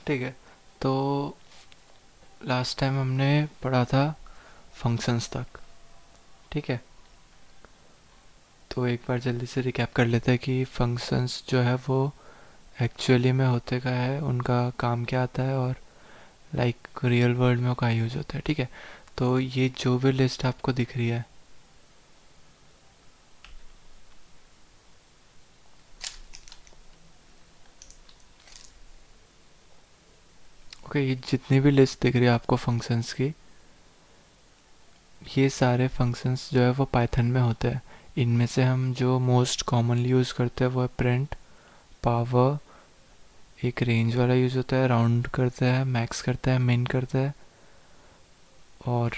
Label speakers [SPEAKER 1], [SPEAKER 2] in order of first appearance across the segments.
[SPEAKER 1] ठीक है। तो लास्ट टाइम हमने पढ़ा था फंक्शंस तक। ठीक है, तो एक बार जल्दी से रिकैप कर लेते हैं कि फंक्शंस जो है वो एक्चुअली में होते क्या है, उनका काम क्या आता है, और लाइक रियल वर्ल्ड में वो क्या यूज होता है। ठीक है, तो ये जो भी लिस्ट आपको दिख रही है, ओके, ये जितनी भी लिस्ट दिख रही है आपको फंक्शंस की, ये सारे फंक्शंस जो है वो पाइथन में होते हैं। इनमें से हम जो मोस्ट कॉमनली यूज़ करते हैं वो है प्रिंट, पावर, एक रेंज वाला यूज़ होता है, राउंड करता है, मैक्स करता है, मिन करता है, और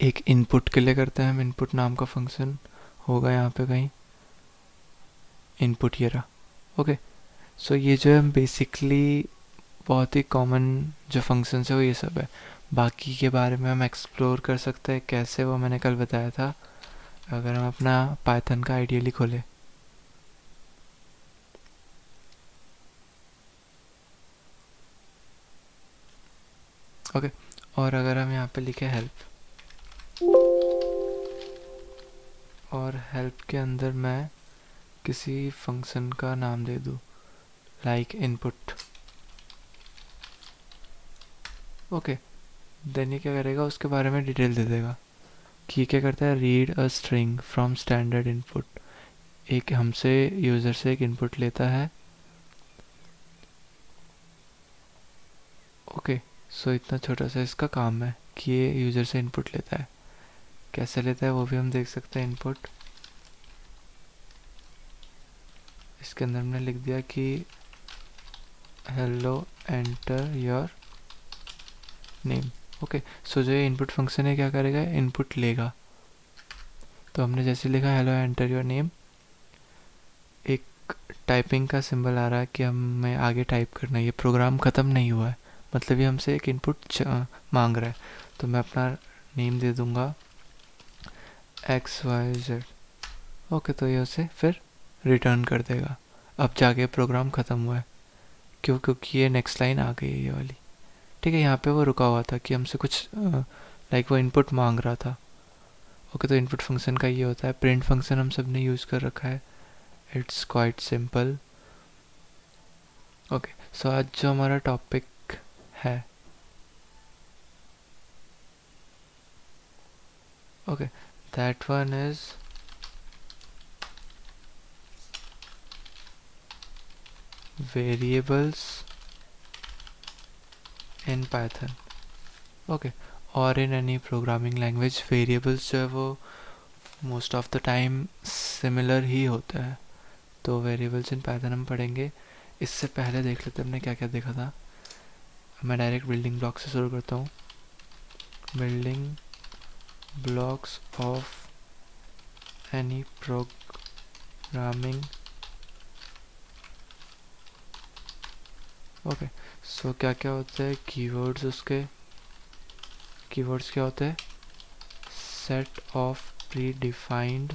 [SPEAKER 1] एक इनपुट के लिए करते हैं हम। इनपुट नाम का फंक्शन होगा यहाँ पे कहीं, इनपुट ये रहा। ओके, सो ये जो है बेसिकली बहुत ही कॉमन जो फंक्शंस है वो ये सब है। बाकी के बारे में हम एक्सप्लोर कर सकते हैं कैसे, वो मैंने कल बताया था। अगर हम अपना पाइथन का आइडियली खोले, ओके, और अगर हम यहाँ पे लिखे हेल्प, और हेल्प के अंदर मैं किसी फंक्शन का नाम दे दूँ, लाइक इनपुट। ओके, देन ये क्या करेगा, उसके बारे में डिटेल दे देगा कि ये क्या करता है, read a string from standard input. एक हमसे यूज़र से एक इनपुट लेता है। ओके, सो इतना छोटा सा इसका काम है कि ये यूज़र से इनपुट लेता है। कैसे लेता है वो भी हम देख सकते हैं। इनपुट, इसके अंदर हमने लिख दिया कि hello enter your name. Okay, so जो ये इनपुट फंक्शन है क्या करेगा, इनपुट लेगा। तो हमने जैसे लिखा हेलो एंटर योर नेम, एक टाइपिंग का सिंबल आ रहा है कि हमें आगे टाइप करना है। ये प्रोग्राम ख़त्म नहीं हुआ है, मतलब ये हमसे एक इनपुट मांग रहा है। तो मैं अपना नेम दे दूंगा XYZ। ओके, तो ये उसे फिर रिटर्न कर देगा। अब जाके प्रोग्राम ख़त्म हुआ है, क्यों? क्योंकि ये नेक्स्ट लाइन आ गई है, ये वाली। ठीक है, यहाँ पे वो रुका हुआ था कि हमसे कुछ लाइक वो इनपुट मांग रहा था। ओके, तो इनपुट फंक्शन का ये होता है। प्रिंट फंक्शन हम सब ने यूज़ कर रखा है, it's quite simple. Okay, so आज जो हमारा टॉपिक है, okay, that one is variables in Python. Okay, और in any programming language variables जो है वो most of the time similar ही होता है। तो वेरिएबल्स इन पाइथन हम पढ़ेंगे। इससे पहले देख लेते हैं हमने क्या क्या देखा था। मैं डायरेक्ट बिल्डिंग ब्लॉक से शुरू करता हूँ। Building blocks of any programming. Okay, so क्या क्या होता है, कीवर्ड्स। उसके कीवर्ड्स क्या होते हैं, set of pre defined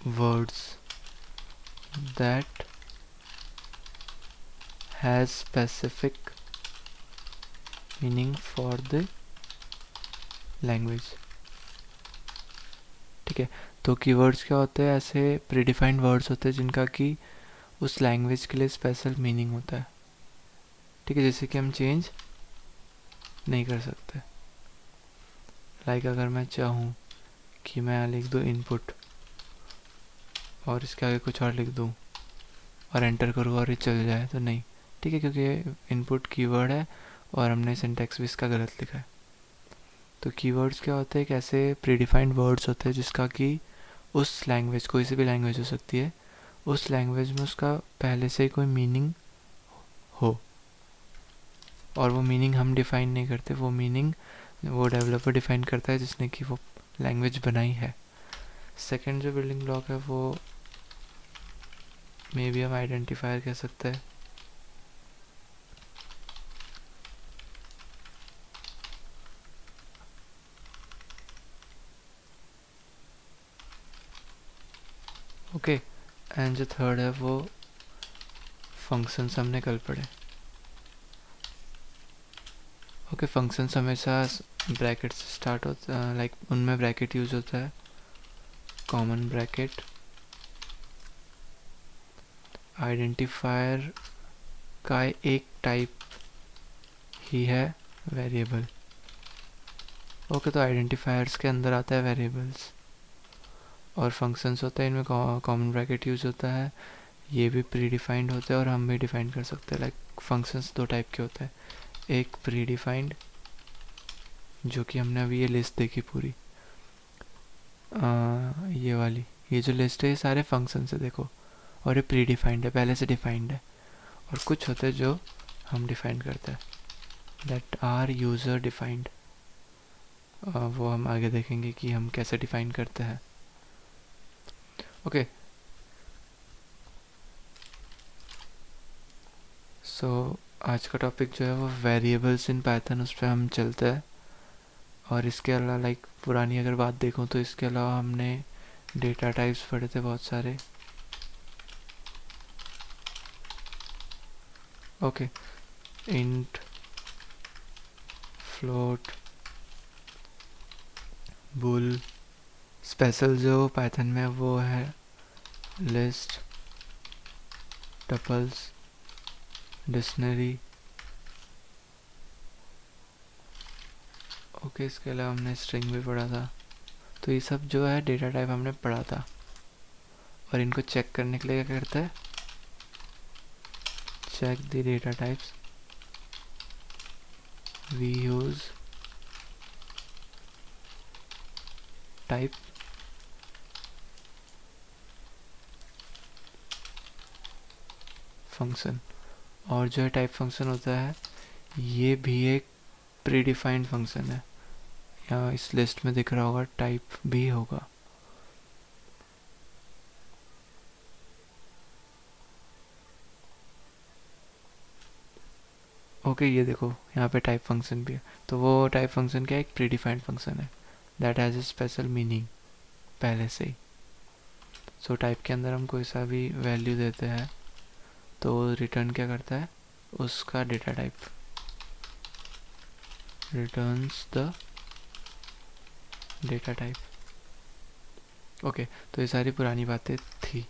[SPEAKER 1] words that has specific meaning for the language. ठीक है, तो कीवर्ड्स क्या होते हैं, ऐसे प्रीडिफाइंड वर्ड्स होते हैं जिनका कि उस लैंग्वेज के लिए स्पेशल मीनिंग होता है। ठीक है, जैसे कि हम चेंज नहीं कर सकते। लाइक अगर मैं चाहूँ कि मैं यहाँ लिख दूँ इनपुट, और इसके आगे कुछ और लिख दूँ और एंटर करूँ और ये चल जाए, तो नहीं। ठीक है, क्योंकि ये इनपुट कीवर्ड है और हमने सिंटैक्स भी इसका गलत लिखा है। तो कीवर्ड्स क्या होते हैं, एक ऐसे प्रीडिफाइंड वर्ड्स होते हैं जिसका कि उस लैंग्वेज, कोई सी भी लैंग्वेज हो सकती है, उस लैंग्वेज में उसका पहले से ही कोई मीनिंग हो, और वो मीनिंग हम डिफाइन नहीं करते, वो मीनिंग वो डेवलपर डिफाइन करता है जिसने कि वो लैंग्वेज बनाई है। सेकंड जो बिल्डिंग ब्लॉक है वो मे बी हम आइडेंटिफायर कह सकते हैं। ओके, एंड जो थर्ड है वो फंक्शंस हमने कल पढ़े। ओके, फंक्शंस हमेशा ब्रैकेट से स्टार्ट होता है, लाइक उनमें ब्रैकेट यूज होता है, कॉमन ब्रैकेट। आइडेंटिफायर का एक टाइप ही है वेरिएबल। ओके, तो आइडेंटिफायर्स के अंदर आता है वेरिएबल्स, और फंक्शंस होता है इनमें कॉमन ब्रैकेट यूज होता है। ये भी प्री डिफाइंड होते हैं और हम भी डिफाइन कर सकते हैं। लाइक फंक्शंस दो टाइप के होते हैं, एक प्री डिफाइंड, जो कि हमने अभी ये लिस्ट देखी पूरी, ये वाली, ये जो लिस्ट है ये सारे फंक्शंस है देखो, और ये प्री डिफाइंड है, पहले से डिफाइंड है। और कुछ होते हैं जो हम डिफाइन करते हैं, दैट आर यूज़र डिफाइंड। वो हम आगे देखेंगे कि हम कैसे डिफाइन करते हैं। ओके, सो आज का टॉपिक जो है वो वेरिएबल्स इन पाइथन, उस पर हम चलते हैं। और इसके अलावा लाइक पुरानी अगर बात देखूं तो इसके अलावा हमने डेटा टाइप्स पढ़े थे बहुत सारे। Okay, int, float, bull, special जो पाइथन में वो है लिस्ट, टपल्स, डिक्शनरी। ओके, इसके अलावा हमने स्ट्रिंग भी पढ़ा था। तो ये सब जो है डेटा टाइप हमने पढ़ा था, और इनको चेक करने के लिए क्या करते हैं, check the data types, we use type function. और जो है टाइप फंक्शन होता है ये भी एक प्री डिफाइंड फंक्शन है, या इस लिस्ट में दिख रहा होगा टाइप भी होगा। ओके, ये देखो यहाँ पे टाइप फंक्शन भी है। तो वो टाइप फंक्शन क्या है, एक प्री डिफाइंड फंक्शन है that has a special meaning पहले से ही। सो टाइप के अंदर हम कोई सा भी वैल्यू देते हैं तो रिटर्न क्या करता है, उसका data type, returns the data type. Okay, तो ये सारी पुरानी बातें थी।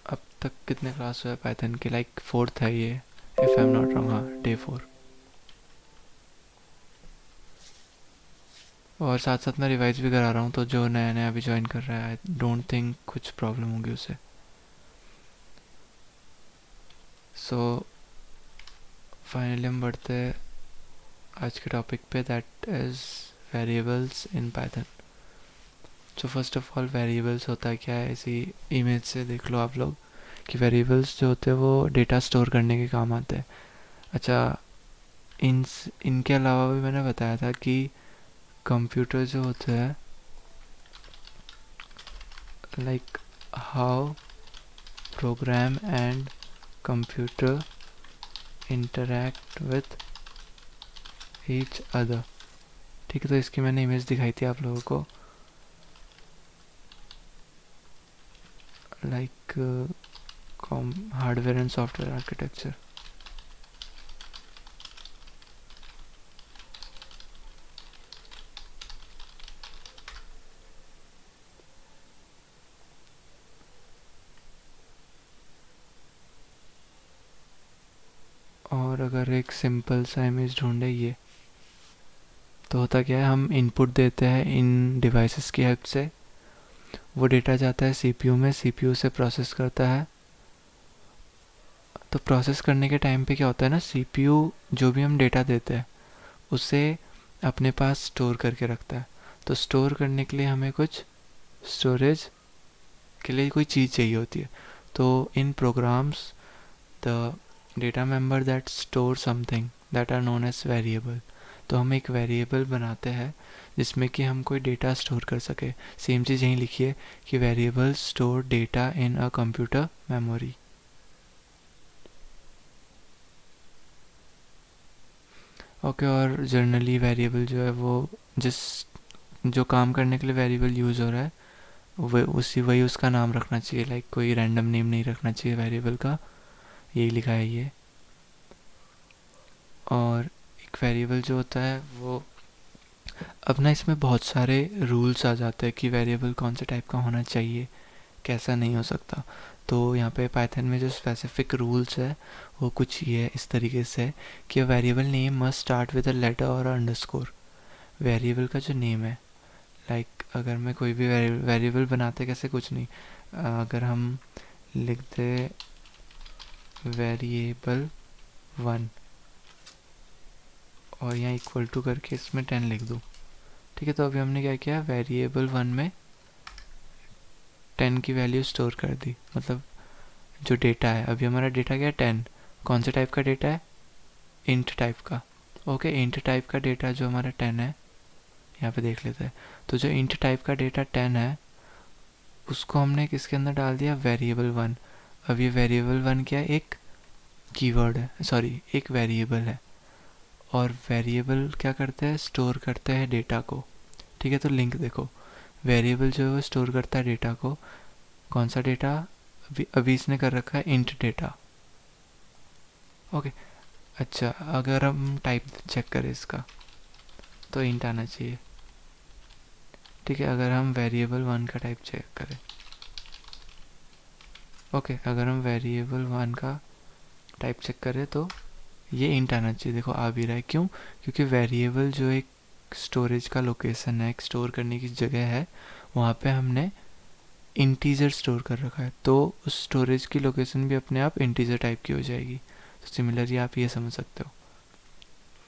[SPEAKER 1] अब तक कितने क्लास हुआ है पाइथन के, लाइक फोर्थ है ये, if I am not wrong, हाँ डे 4। और साथ साथ मैं रिवाइज भी करा रहा हूँ, तो जो नया नया अभी ज्वाइन कर रहा है आई डोंट थिंक कुछ प्रॉब्लम होगी उसे। सो फाइनली हम बढ़ते हैं आज के टॉपिक पे, that is variables in Python. So first of all variables होता है क्या है, इसी इमेज से देख लो आप लोग कि वेरिएबल्स जो होते हैं वो डेटा स्टोर करने के काम आते हैं। अच्छा, इनके अलावा भी मैंने बताया था कि कंप्यूटर जो होते हैं, like how program and computer interact with each other. ठीक है, तो इसकी मैंने इमेज दिखाई थी आप लोगों को, like hardware and software architecture. और अगर एक सिंपल सा इमेज ढूंढे ये, तो होता क्या है, हम इनपुट देते हैं इन डिवाइसेस की हेल्प से, वो डेटा जाता है सीपीयू में, सीपीयू से प्रोसेस करता है। तो प्रोसेस करने के टाइम पे क्या होता है ना, सीपीयू जो भी हम डेटा देते हैं उसे अपने पास स्टोर करके रखता है। तो स्टोर करने के लिए हमें कुछ स्टोरेज के लिए कोई चीज़ चाहिए होती है। तो in programs the data member that store something that are known as variable. तो हम एक वेरिएबल बनाते हैं जिसमें कि हम कोई डेटा स्टोर कर सके। सेम चीज़ यहीं लिखिए कि variable store data in a computer memory. Okay, और जनरली वेरिएबल जो है वो जिस जो काम करने के लिए वेरिएबल यूज़ हो रहा है वही उसका नाम रखना चाहिए, लाइक कोई रैंडम नेम नहीं रखना चाहिए वेरिएबल का, यही लिखा है ये। और एक वेरिएबल जो होता है वो, अब ना इसमें बहुत सारे रूल्स आ जाते हैं कि वेरिएबल कौन से टाइप का होना चाहिए, कैसा नहीं हो सकता। तो यहाँ पे पाइथन में जो स्पेसिफिक रूल्स है वो कुछ ये है, इस तरीके से है कि variable name must start with a letter और अंडरस्कोर। वेरिएबल का जो नेम है, लाइक अगर मैं कोई भी वेरिएबल बनाते कैसे, कुछ नहीं, अगर हम लिखते वेरिएबल 1 और यहाँ इक्वल टू करके इसमें 10 लिख दूँ, ठीक है। तो अभी हमने क्या किया, वेरिएबल 1 में 10 की वैल्यू स्टोर कर दी, मतलब जो डेटा है, अभी हमारा डेटा क्या है 10। कौन से टाइप का डेटा है, इंट टाइप का। ओके, इंट टाइप का डेटा जो हमारा 10 है, यहाँ पे देख लेते हैं। तो जो इंट टाइप का डेटा 10 है उसको हमने किसके अंदर डाल दिया, वेरिएबल 1। अब ये वेरिएबल 1 क्या है, एक कीवर्ड है, सॉरी एक वेरिएबल है। और वेरिएबल क्या करते हैं, स्टोर करते हैं डेटा को, ठीक है। तो लिंक देखो, वेरिएबल जो है वो स्टोर करता है डेटा को। कौन सा डेटा, अभी इसने कर रखा है इंट डेटा। ओके, अच्छा अगर हम टाइप चेक करें इसका तो इंट आना चाहिए, ठीक है। अगर हम वेरिएबल 1 का टाइप चेक करें, ओके, अगर हम वेरिएबल 1 का टाइप चेक करें तो ये इंट आना चाहिए, देखो आ भी रहा है। क्यों, क्योंकि वेरिएबल जो एक स्टोरेज का लोकेशन है, एक स्टोर करने की जगह है, वहाँ पे हमने इंटीजर स्टोर कर रखा है, तो उस स्टोरेज की लोकेशन भी अपने आप इंटीजर टाइप की हो जाएगी। तो सिमिलरली आप ये समझ सकते हो।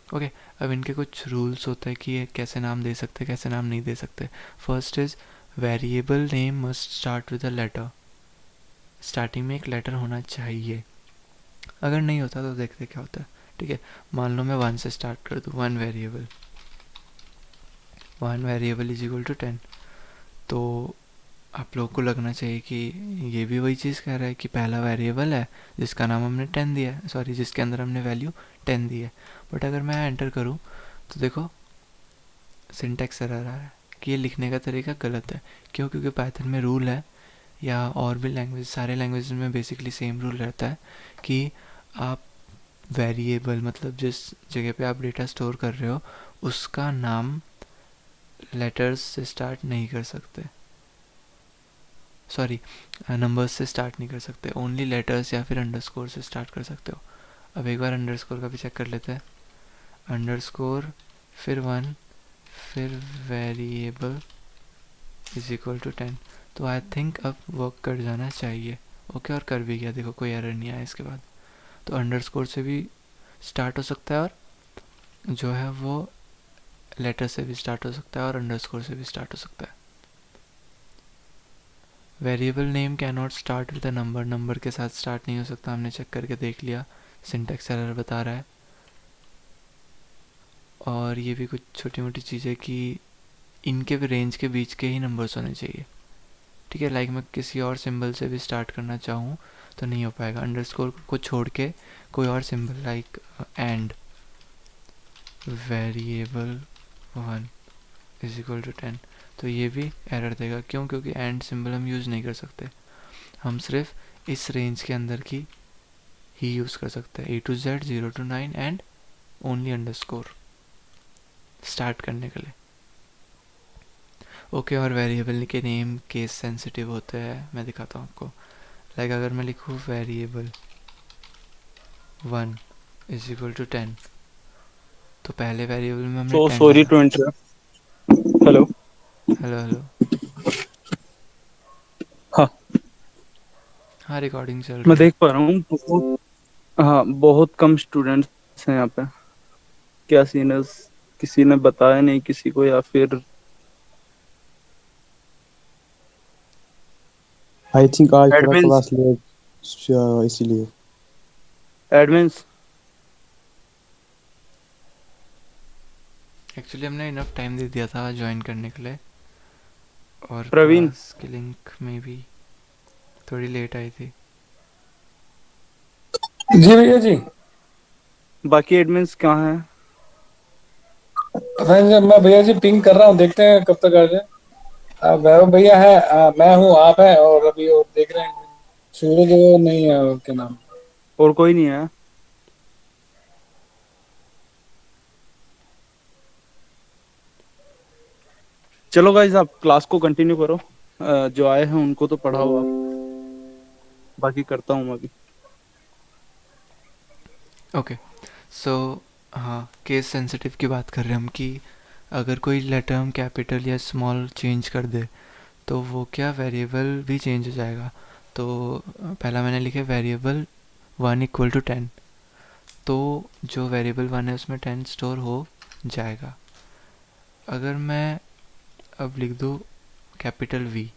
[SPEAKER 1] ओके, अब इनके कुछ रूल्स होते हैं कि ये कैसे नाम दे सकते हैं, कैसे नाम नहीं दे सकते। First is variable name must start with a letter. Starting में एक लेटर होना चाहिए, अगर नहीं होता तो देखते क्या होता है, ठीक है। मान लो मैं 1 से स्टार्ट कर दूँ, one variable is equal to 10। तो आप लोगों को लगना चाहिए कि ये भी वही चीज़ कह रहा है कि पहला वेरिएबल है जिसका नाम हमने 10 दिया है, सॉरी जिसके अंदर हमने वैल्यू 10 दी है। बट अगर मैं एंटर करूँ तो देखो सिंटैक्स एरर आ रहा है कि ये लिखने का तरीका गलत है। क्यों, क्योंकि पाइथन में रूल है, या और भी लैंग्वेज, सारे लैंग्वेज में बेसिकली सेम रूल रहता है कि आप वेरिएबल मतलब जिस जगह पे आप डेटा स्टोर कर रहे हो उसका नाम लेटर्स से स्टार्ट नहीं कर सकते, सॉरी नंबर्स से स्टार्ट नहीं कर सकते, ओनली लेटर्स या फिर अंडरस्कोर से स्टार्ट कर सकते हो। अब एक बार अंडरस्कोर का भी चेक कर लेते हैं, अंडरस्कोर फिर 1 फिर वेरिएबल इज इक्वल टू 10। तो आई थिंक अब वर्क कर जाना चाहिए। ओके, और कर भी गया, देखो कोई एरर नहीं आया इसके बाद। तो अंडरस्कोर से भी स्टार्ट हो सकता है और जो है वो लेटर से भी स्टार्ट हो सकता है और अंडरस्कोर से भी स्टार्ट हो सकता है। Variable name can not start with a number, number के साथ स्टार्ट नहीं हो सकता, हमने चेक करके देख लिया, सिंटैक्स एरर बता रहा है। और ये भी कुछ छोटी मोटी चीज़ें कि इनके भी रेंज के बीच के ही नंबर्स होने चाहिए, ठीक है। लाइक मैं किसी और सिंबल से भी स्टार्ट करना चाहूँ तो नहीं हो पाएगा, अंडरस्कोर को छोड़ के कोई और symbol like and variable 1 is equal to 10, तो ये भी एरर देगा। क्यों, क्योंकि एंड सिंबल हम यूज़ नहीं कर सकते, हम सिर्फ इस रेंज के अंदर की ही यूज़ कर सकते हैं, A to Z 0 to 9 and only underscore start करने के लिए। ओके, और वेरिएबल के नेम केस सेंसिटिव होते हैं, मैं दिखाता हूँ आपको। लाइक अगर मैं लिखूँ वेरिएबल 1 इज इक्वल टू 10, तो पहले वेरिएबल में हमने
[SPEAKER 2] So
[SPEAKER 1] 10
[SPEAKER 2] sorry
[SPEAKER 1] डाला।
[SPEAKER 2] to interrupt. Hello.
[SPEAKER 1] Hello hello,
[SPEAKER 2] हाँ,
[SPEAKER 1] हाँ रिकॉर्डिंग चल
[SPEAKER 2] मैं
[SPEAKER 1] रही है।
[SPEAKER 2] देख पा रहा हूँ बहुत। हाँ, बहुत कम स्टूडेंट्स हैं यहाँ पे। क्या सीन है, किसी ने बताया नहीं किसी को, या फिर
[SPEAKER 3] आई थिंक आज थोड़ा
[SPEAKER 2] एडमिन्स
[SPEAKER 3] क्लास लेट, इसीलिए।
[SPEAKER 2] एडमिन्स
[SPEAKER 1] एक्चुअली हमने इनफ टाइम दे दिया था ज्वाइन करने के लिए, और
[SPEAKER 2] प्रवीण,
[SPEAKER 1] क्लास की लिंक में भी थोड़ी लेट आई थी।
[SPEAKER 4] जी भैया जी।
[SPEAKER 2] बाकी एडमिन्स कहाँ हैं?
[SPEAKER 4] पता नहीं, मैं भैया जी पिंग कर रहा हूँ, देखते हैं कब तक आ जाए। वैभव भैया है, मैं हूँ, आप हैं, और अभी और देख रहे हैं सूरज वो नहीं है, क्या नाम।
[SPEAKER 2] और कोई नहीं है? चलो गाइस, आप क्लास को कंटिन्यू करो। जो आए हैं उनको तो पढ़ाओ आप, बाकी करता हूँ मैं अभी।
[SPEAKER 1] ओके, सो हाँ, केस सेंसिटिव की बात कर रहे हैं हम कि अगर कोई लेटर हम कैपिटल या स्मॉल चेंज कर दे तो वो क्या वेरिएबल भी चेंज हो जाएगा। तो पहला मैंने लिखा वेरिएबल 1 = 10, तो जो वेरिएबल 1 है उसमें 10 स्टोर हो जाएगा। अगर मैं अब लिख दूँ कैपिटल V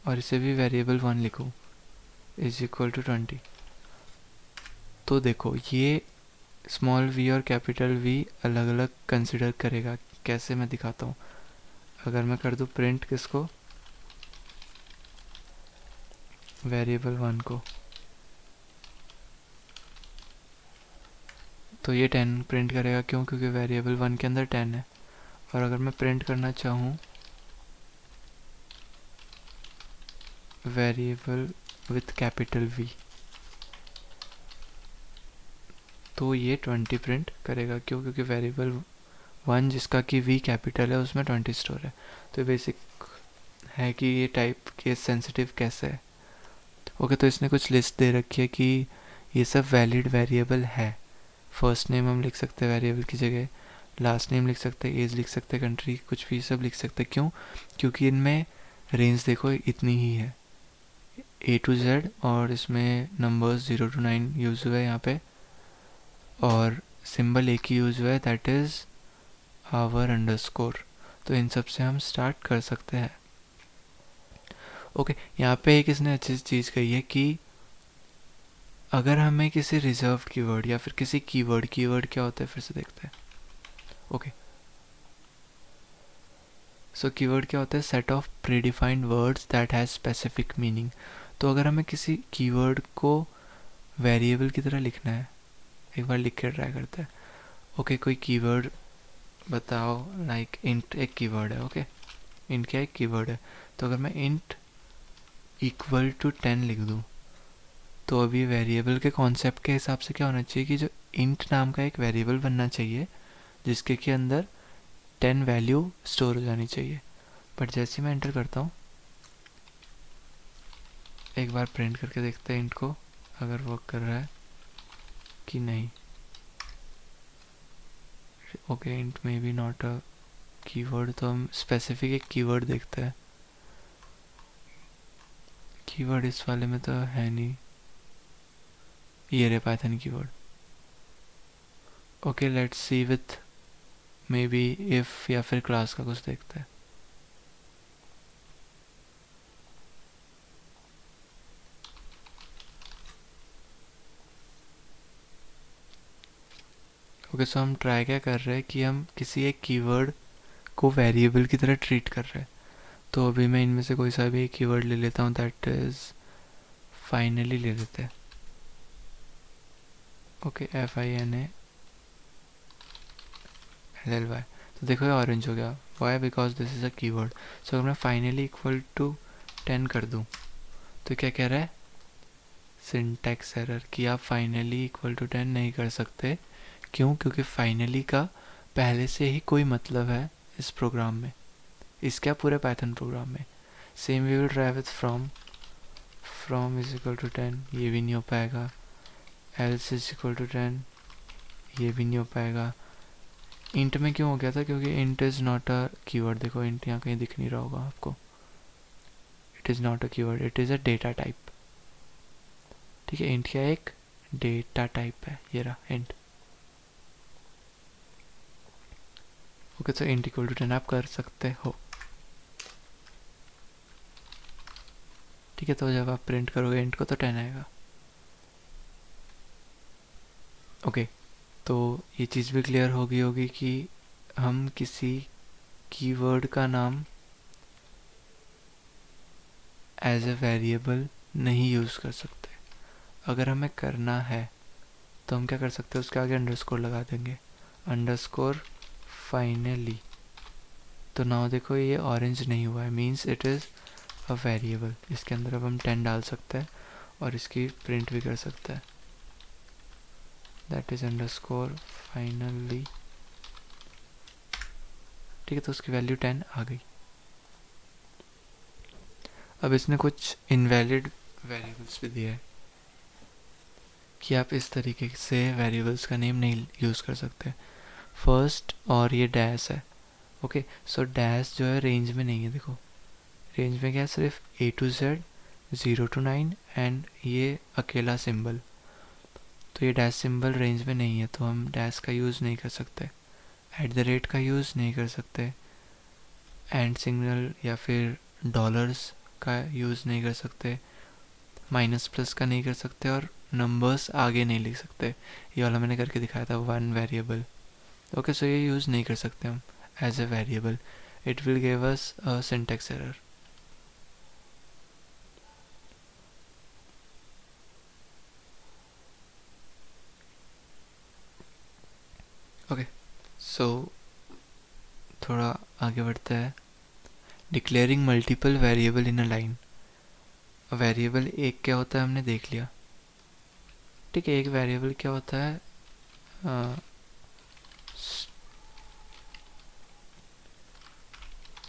[SPEAKER 1] और इसे भी वेरिएबल 1 लिखूँ =20, तो देखो ये स्मॉल v और कैपिटल V अलग अलग कंसिडर करेगा। कैसे, मैं दिखाता हूँ। अगर मैं कर दूँ प्रिंट किसको, वेरिएबल 1 को, तो ये 10 प्रिंट करेगा। क्यों? क्योंकि वेरिएबल 1 के अंदर 10 है। और अगर मैं प्रिंट करना चाहूँ वेरिएबल विथ कैपिटल V, तो ये 20 प्रिंट करेगा। क्यों? क्योंकि वेरिएबल 1 जिसका कि V कैपिटल है उसमें 20 स्टोर है। तो बेसिक है कि ये टाइप केस सेंसिटिव कैसे है। ओके, तो इसने कुछ लिस्ट दे रखी है कि ये सब वैलिड वेरिएबल है। फर्स्ट नेम हम लिख सकते हैं वेरिएबल की जगह, लास्ट नेम लिख सकते हैं, एज लिख सकते हैं, कंट्री कुछ भी सब लिख सकते हैं। क्यों? क्योंकि इनमें रेंज देखो इतनी ही है, A to Z, और इसमें नंबर्स 0 to 9 यूज़ हुआ है यहाँ पे, और सिंबल एक ही यूज़ हुआ है, दैट इज़ आवर अंडरस्कोर। तो इन सब से हम स्टार्ट कर सकते हैं। ओके, यहाँ पे एक इसने अच्छी चीज़ कही है कि अगर हमें किसी रिजर्व्ड कीवर्ड या फिर किसी कीवर्ड क्या होता है फिर से देखते हैं। ओके, सो कीवर्ड क्या होता है? Set of predefined words that has specific meaning. तो अगर हमें किसी कीवर्ड को वेरिएबल की तरह लिखना है, एक बार लिख के ट्राई करते हैं। ओके, कोई कीवर्ड बताओ, लाइक इंट एक कीवर्ड है। ओके, इंट क्या एक कीवर्ड है। तो अगर मैं इंट =10 लिख दूँ, तो अभी वेरिएबल के कॉन्सेप्ट के हिसाब से क्या होना चाहिए कि जो इंट नाम का एक वेरिएबल बनना चाहिए जिसके के अंदर 10 वैल्यू स्टोर हो जानी चाहिए। बट जैसे मैं एंटर करता हूँ, एक बार प्रिंट करके देखते हैं इंट को अगर वर्क कर रहा है कि नहीं। ओके, इंट में बी नॉट अ कीवर्ड, तो हम स्पेसिफिक एक कीवर्ड देखते हैं। कीवर्ड इस वाले में तो है नहीं, ये रे Python keyword. Okay, let's see with may be if या फिर क्लास का कुछ देखते हैं। ओके, सो हम ट्राई क्या कर रहे हैं कि हम किसी एक कीवर्ड को वेरिएबल की तरह ट्रीट कर रहे हैं। तो अभी मैं इनमें से कोई सा भी एक कीवर्ड ले लेता हूँ, दैट इज़ फाइनली ले लेते हैं। ओके, FINALLY, तो देखो ये ऑरेंज हो गया। Why? Because this is a keyword. So अगर मैं फाइनली =10 कर दूँ तो क्या कह रहा है? सिंटैक्स एरर, कि आप फाइनली =10 नहीं कर सकते। क्यों? क्योंकि फाइनली का पहले से ही कोई मतलब है इस प्रोग्राम में, इसका पूरे पाइथन प्रोग्राम में। Same we will try with from =10, ये भी नहीं हो पाएगा। एल्स =10, ये भी नहीं हो पाएगा। इंट में क्यों हो गया था? क्योंकि int is not a keyword. देखो इंट यहाँ कहीं दिख नहीं रहा होगा आपको। It is not a keyword, it is a data type. ठीक है, इंट क्या एक डेटा टाइप है, ये रहा इंट। ओके, तो इंट =10 आप कर सकते हो। ठीक है, तो जब आप प्रिंट करोगे इंट को तो 10 आएगा। ओके, तो ये चीज़ भी क्लियर हो गई होगी कि हम किसी कीवर्ड का नाम एज ए वेरिएबल नहीं यूज़ कर सकते। अगर हमें करना है तो हम क्या कर सकते हैं, उसके आगे अंडरस्कोर लगा देंगे, अंडरस्कोर फाइनली। तो नाउ देखो ये ऑरेंज नहीं हुआ है, means it is a variable. इसके अंदर अब हम 10 डाल सकते हैं और इसकी प्रिंट भी कर सकते हैं, दैट इज़ अंडरस्कोर फाइनली। ठीक है, तो उसकी वैल्यू 10 आ गई। अब इसने कुछ इनवैलिड वेरिएबल्स भी दिए हैं कि आप इस तरीके से वेरिएबल्स का नेम नहीं यूज़ कर सकते। फर्स्ट और ये डैश है, ओके। सो डैश जो है रेंज में नहीं है, देखो रेंज में क्या है, सिर्फ A to Z 0 to 9 and ये अकेला सिंबल। तो ये डैश सिंबल रेंज में नहीं है, तो हम डैश का यूज़ नहीं कर सकते, @ का यूज़ नहीं कर सकते, एंड सिग्नल या फिर डॉलर्स का यूज़ नहीं कर सकते, माइनस प्लस का नहीं कर सकते, और नंबर्स आगे नहीं लिख सकते। ये वाला मैंने करके दिखाया था, 1 वेरिएबल। ओके, सो ये यूज़ नहीं कर सकते हम as a variable, it will give us a syntax error. Okay, so थोड़ा आगे बढ़ते हैं। Declaring multiple variable in a line. Variable एक क्या होता है हमने देख लिया, ठीक है। एक वेरिएबल क्या होता है,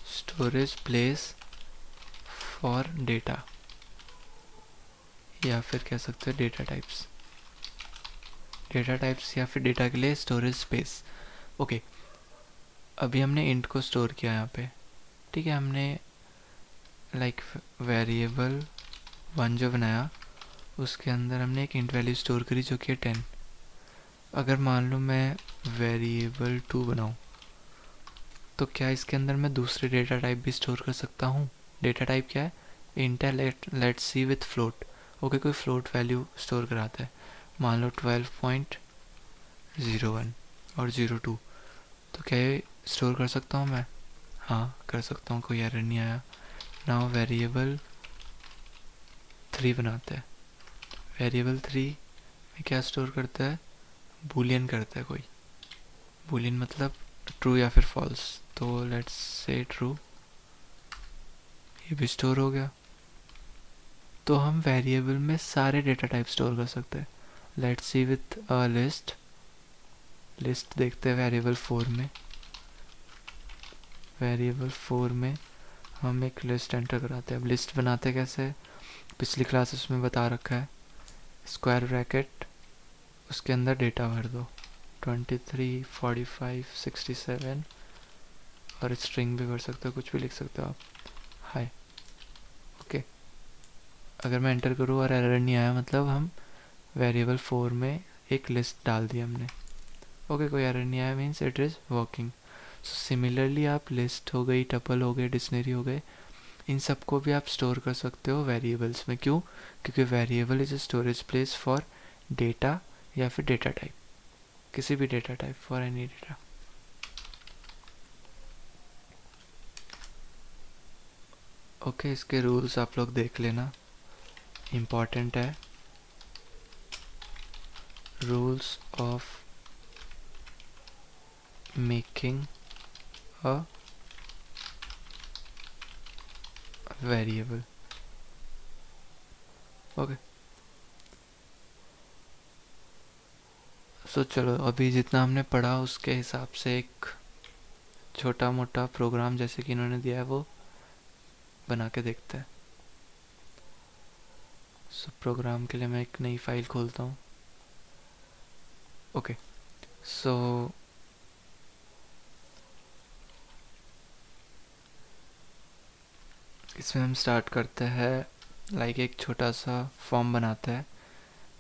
[SPEAKER 1] स्टोरेज प्लेस फॉर डेटा, या फिर कह सकते हैं डेटा टाइप्स। डेटा टाइप्स या फिर डेटा के लिए स्टोरेज स्पेस। ओके, अभी हमने इंट को स्टोर किया यहाँ पे, ठीक है। हमने लाइक वेरिएबल 1 जो बनाया, उसके अंदर हमने एक इंट वैल्यू स्टोर करी जो कि है 10। अगर मान लो मैं वेरिएबल 2 बनाऊँ, तो क्या इसके अंदर मैं दूसरे डेटा टाइप भी स्टोर कर सकता हूँ? डेटा टाइप क्या है? इंट है, let's see with float. Okay, कोई फ्लोट वैल्यू स्टोर कराता है, मान लो 12.01 और 02, तो क्या ये स्टोर कर सकता हूँ मैं? हाँ, कर सकता हूँ, कोई एरर नहीं आया। नाउ वेरिएबल 3 बनाते हैं। वेरिएबल 3 में क्या स्टोर करता है? बूलियन करता है कोई। बूलियन मतलब ट्रू या फिर फॉल्स, तो लेट्स से ट्रू, ये भी स्टोर हो गया। तो हम वेरिएबल में सारे डेटा टाइप स्टोर कर सकते हैं। Let's see with a list. List देखते हैं वेरिएबल 4 में। वेरिएबल 4 में हम एक लिस्ट एंटर कराते हैं। अब लिस्ट बनाते कैसे, पिछली क्लासेस में बता रखा है। स्क्वायर ब्रैकेट, उसके अंदर डेटा भर दो, 23, 45, 67, और स्ट्रिंग भी भर सकते हो, कुछ भी लिख सकते हो आप, हाय। ओके, अगर मैं एंटर करूँ और एरर नहीं आया, मतलब हम वेरिएबल 4 में एक लिस्ट डाल दी हमने। ओके, कोई एरर नहीं आया, means it is working. So similarly आप लिस्ट हो गई, टपल हो गए, डिक्शनरी हो गए, इन सबको भी आप स्टोर कर सकते हो वेरिएबल्स में। क्यों? क्योंकि variable is a storage place for data या फिर डेटा टाइप, किसी भी data type, for any data. Okay, इसके रूल्स आप लोग देख लेना, इम्पॉर्टेंट है। Rules of making a variable. Okay, so चलो अभी जितना हमने पढ़ा उसके हिसाब से एक छोटा मोटा प्रोग्राम जैसे कि इन्होंने दिया है वो बना के देखते हैं। सो प्रोग्राम के लिए मैं एक नई फाइल खोलता हूँ। ओके, सो इसमें हम स्टार्ट करते हैं, लाइक एक छोटा सा फॉर्म बनाते हैं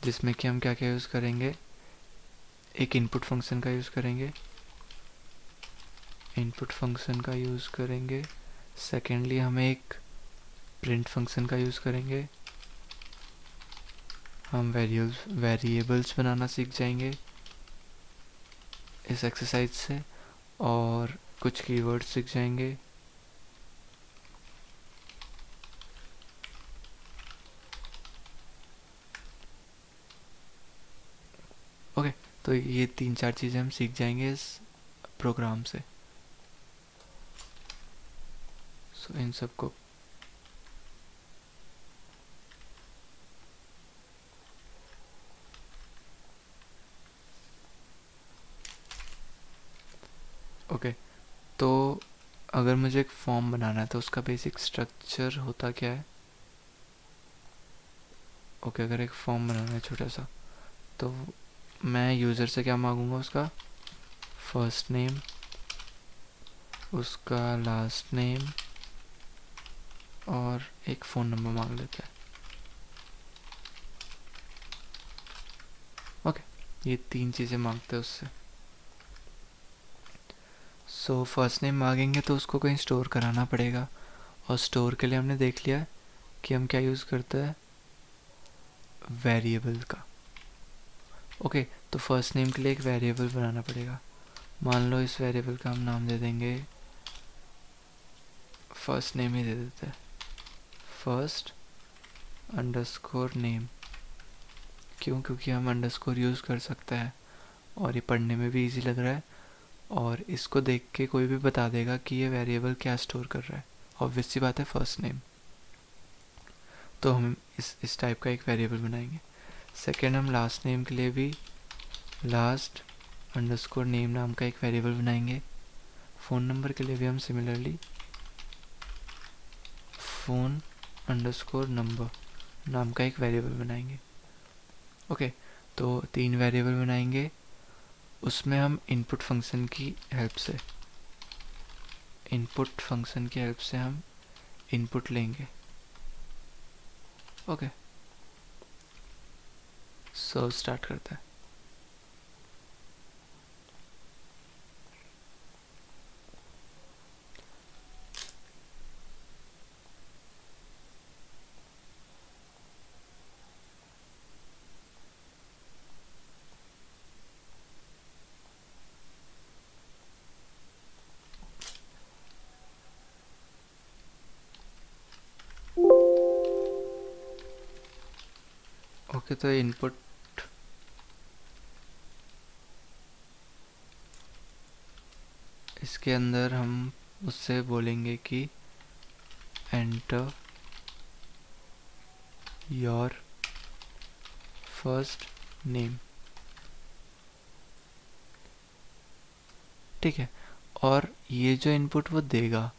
[SPEAKER 1] जिसमें कि हम क्या क्या यूज़ करेंगे। एक इनपुट फंक्शन का यूज़ करेंगे, इनपुट फंक्शन का यूज़ करेंगे। सेकेंडली हम एक प्रिंट फंक्शन का यूज़ करेंगे। हम वेरिएबल्स बनाना सीख जाएंगे इस एक्सरसाइज से, और कुछ कीवर्ड्स सीख जाएंगे। तो ये 3-4 चीज़ें हम सीख जाएंगे इस प्रोग्राम से। सो इन सबको ओके। तो अगर मुझे एक फॉर्म बनाना है तो उसका बेसिक स्ट्रक्चर होता क्या है? ओके, अगर एक फॉर्म बनाना है छोटा सा, तो मैं यूज़र से क्या मांगूंगा? उसका फर्स्ट नेम, उसका लास्ट नेम और एक फ़ोन नंबर मांग लेते हैं। ओके, ये 3 चीज़ें मांगते हैं उससे। सो फर्स्ट नेम मांगेंगे तो उसको कहीं स्टोर कराना पड़ेगा, और स्टोर के लिए हमने देख लिया कि हम क्या यूज़ करते हैं, वेरिएबल का। ओके, तो फर्स्ट नेम के लिए एक वेरिएबल बनाना पड़ेगा। मान लो इस वेरिएबल का हम नाम दे देंगे, फर्स्ट नेम ही दे देते हैं, फर्स्ट अंडरस्कोर नेम। क्यों? क्योंकि हम अंडरस्कोर यूज़ कर सकते हैं और ये पढ़ने में भी इजी लग रहा है, और इसको देख के कोई भी बता देगा कि ये वेरिएबल क्या स्टोर कर रहा है। ऑब्वियस सी बात है, फर्स्ट नेम। तो हम इस टाइप का एक वेरिएबल बनाएंगे। सेकेंड, हम लास्ट नेम के लिए भी लास्ट अंडरस्कोर नेम नाम का एक वेरिएबल बनाएंगे। फ़ोन नंबर के लिए भी हम सिमिलरली फ़ोन अंडरस्कोर नंबर नाम का एक वेरिएबल बनाएंगे। ओके, तो 3 वेरिएबल बनाएंगे। उसमें हम इनपुट फंक्शन की हेल्प से हम इनपुट लेंगे। ओके, सो स्टार्ट करते हैं। ओके, तो इनपुट इसके अंदर हम उससे बोलेंगे कि एंटर योर फर्स्ट नेम। ठीक है, और ये जो इनपुट वो देगा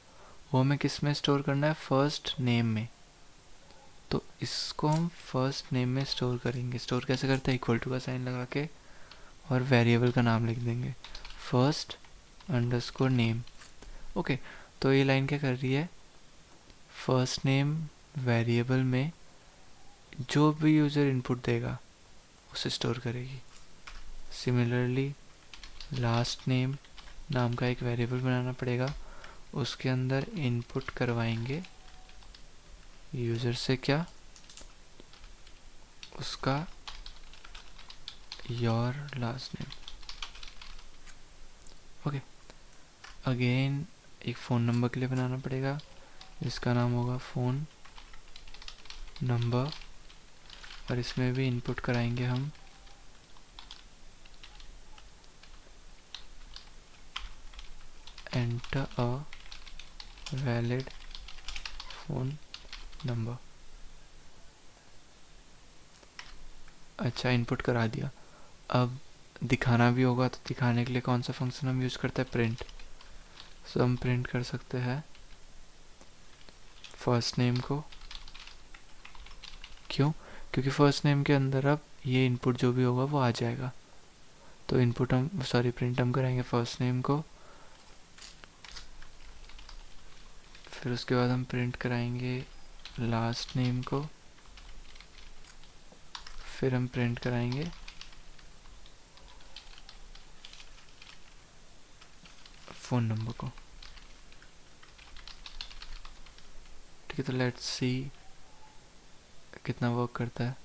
[SPEAKER 1] वो हमें किस में स्टोर करना है? फर्स्ट नेम में। तो इसको हम फर्स्ट नेम में स्टोर करेंगे। स्टोर कैसे करते हैं? इक्वल टू का साइन लगा के और वेरिएबल का नाम लिख देंगे, फर्स्ट अंडरस्कोर नेम। ओके, तो ये लाइन क्या कर रही है? फर्स्ट नेम वेरिएबल में जो भी यूज़र इनपुट देगा उसे स्टोर करेगी। सिमिलरली लास्ट नेम नाम का एक वेरिएबल बनाना पड़ेगा, उसके अंदर इनपुट करवाएंगे यूज़र से क्या? उसका your last name. Okay, again एक फ़ोन नंबर के लिए बनाना पड़ेगा, जिसका नाम होगा फ़ोन नंबर, और इसमें भी इनपुट कराएंगे हम enter a valid phone number. अच्छा, इनपुट करा दिया। अब दिखाना भी होगा, तो दिखाने के लिए कौन सा फंक्शन हम यूज़ करते हैं? प्रिंट। सो हम प्रिंट कर सकते हैं फर्स्ट नेम को। क्यों? क्योंकि फर्स्ट नेम के अंदर अब ये इनपुट जो भी होगा वो आ जाएगा। तो इनपुट हम प्रिंट हम कराएंगे फर्स्ट नेम को, फिर उसके बाद हम प्रिंट कराएंगे लास्ट नेम को, फिर हम प्रिंट कराएंगे फ़ोन नंबर को। ठीक है, तो लेट्स सी कितना वर्क करता है।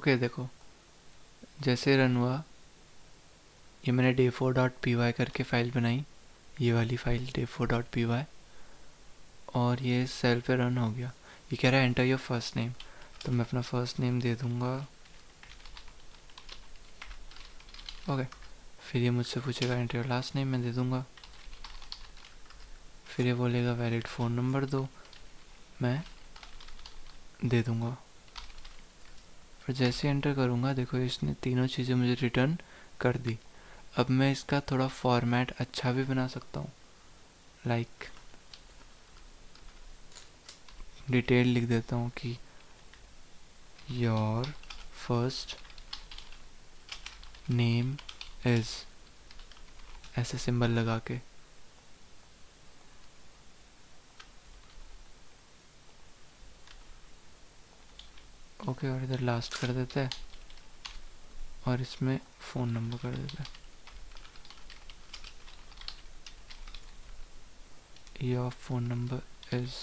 [SPEAKER 1] ओके देखो, जैसे रन हुआ, ये मैंने day4.py करके फाइल बनाई, ये वाली फाइल day4.py, और ये सेल पे रन हो गया। ये कह रहा है एंटर योर फर्स्ट नेम, तो मैं अपना फर्स्ट नेम दे दूंगा। ओके, फिर ये मुझसे पूछेगा एंटर योर लास्ट नेम, मैं दे दूंगा। फिर ये बोलेगा वैलिड फ़ोन नंबर दो, मैं दे दूंगा। फिर जैसे एंटर करूंगा, देखो इसने तीनों चीज़ें मुझे रिटर्न कर दी। अब मैं इसका थोड़ा फॉर्मेट अच्छा भी बना सकता हूँ, लाइक डिटेल लिख देता हूँ कि योर फर्स्ट नेम इज, ऐसे सिंबल लगा के। ओके, और इधर लास्ट कर देते हैं और इसमें फ़ोन नंबर कर देते हैं। योर फ़ोन नंबर इज,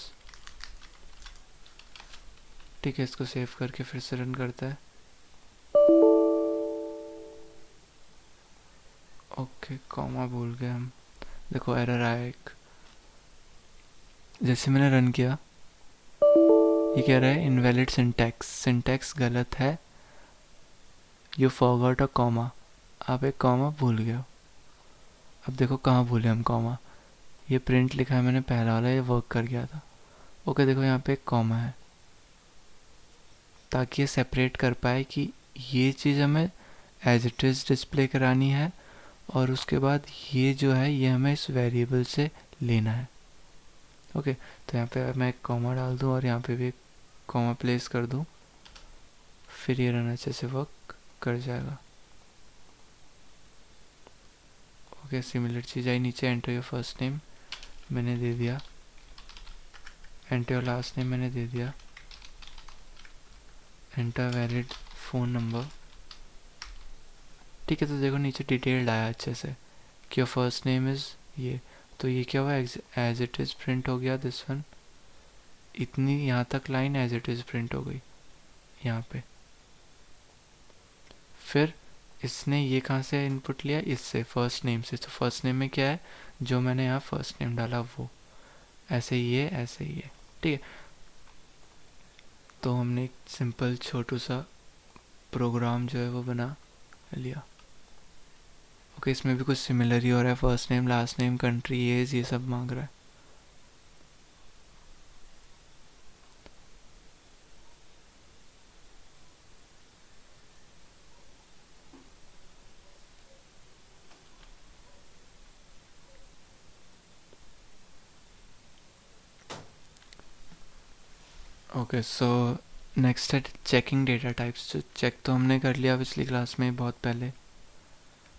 [SPEAKER 1] ठीक है, इसको सेव करके फिर से रन करता है। ओके, कॉमा भूल गए हम, देखो एरर आया एक। जैसे मैंने रन किया, ये कह रहा है इनवैलिड सिंटैक्स, सिंटैक्स गलत है, यू फॉरगॉट अ कॉमा, आप एक कॉमा भूल गए हो। अब देखो कहाँ भूले हम कॉमा, ये प्रिंट लिखा है मैंने पहला वाला, ये वर्क कर गया था। ओके देखो यहाँ पे एक कॉमा है, ताकि ये सेपरेट कर पाए कि ये चीज़ हमें एज इट इज़ डिस्प्ले करानी है, और उसके बाद ये जो है ये हमें इस वेरिएबल से लेना है। ओके, तो यहाँ पे मैं एक कॉमा डाल दूँ और यहाँ पे भी एक कॉमा प्लेस कर दूँ, फिर ये रन अच्छे से वर्क कर जाएगा। ओके, सिमिलर चीज़ आई नीचे, एंटर योर फर्स्ट नेम मैंने दे दिया, एंटर योर लास्ट नेम मैंने दे दिया, एंटर वैलिड फ़ोन नंबर। ठीक है, तो देखो नीचे डिटेल्ड आया अच्छे से कि योर फर्स्ट नेम इज़ ये, तो ये क्या हुआ, एज इट इज़ प्रिंट हो गया दिस वन, इतनी यहाँ तक line as it is print हो गई यहाँ पे। फिर इसने ये कहाँ से इनपुट लिया, इससे फर्स्ट नेम से, तो फर्स्ट नेम में क्या है, जो मैंने यहाँ फर्स्ट नेम डाला वो, ऐसे ही है, ऐसे ही है। ठीक है, तो हमने एक सिंपल छोटू सा प्रोग्राम जो है वो बना लिया। ओके, इसमें भी कुछ सिमिलर ही हो रहा है, first name, last name, country, age, ये सब मांग रहा है। ओके, सो नेक्स्ट है चेकिंग डेटा टाइप्स। जो चेक तो हमने कर लिया पिछली क्लास में बहुत पहले।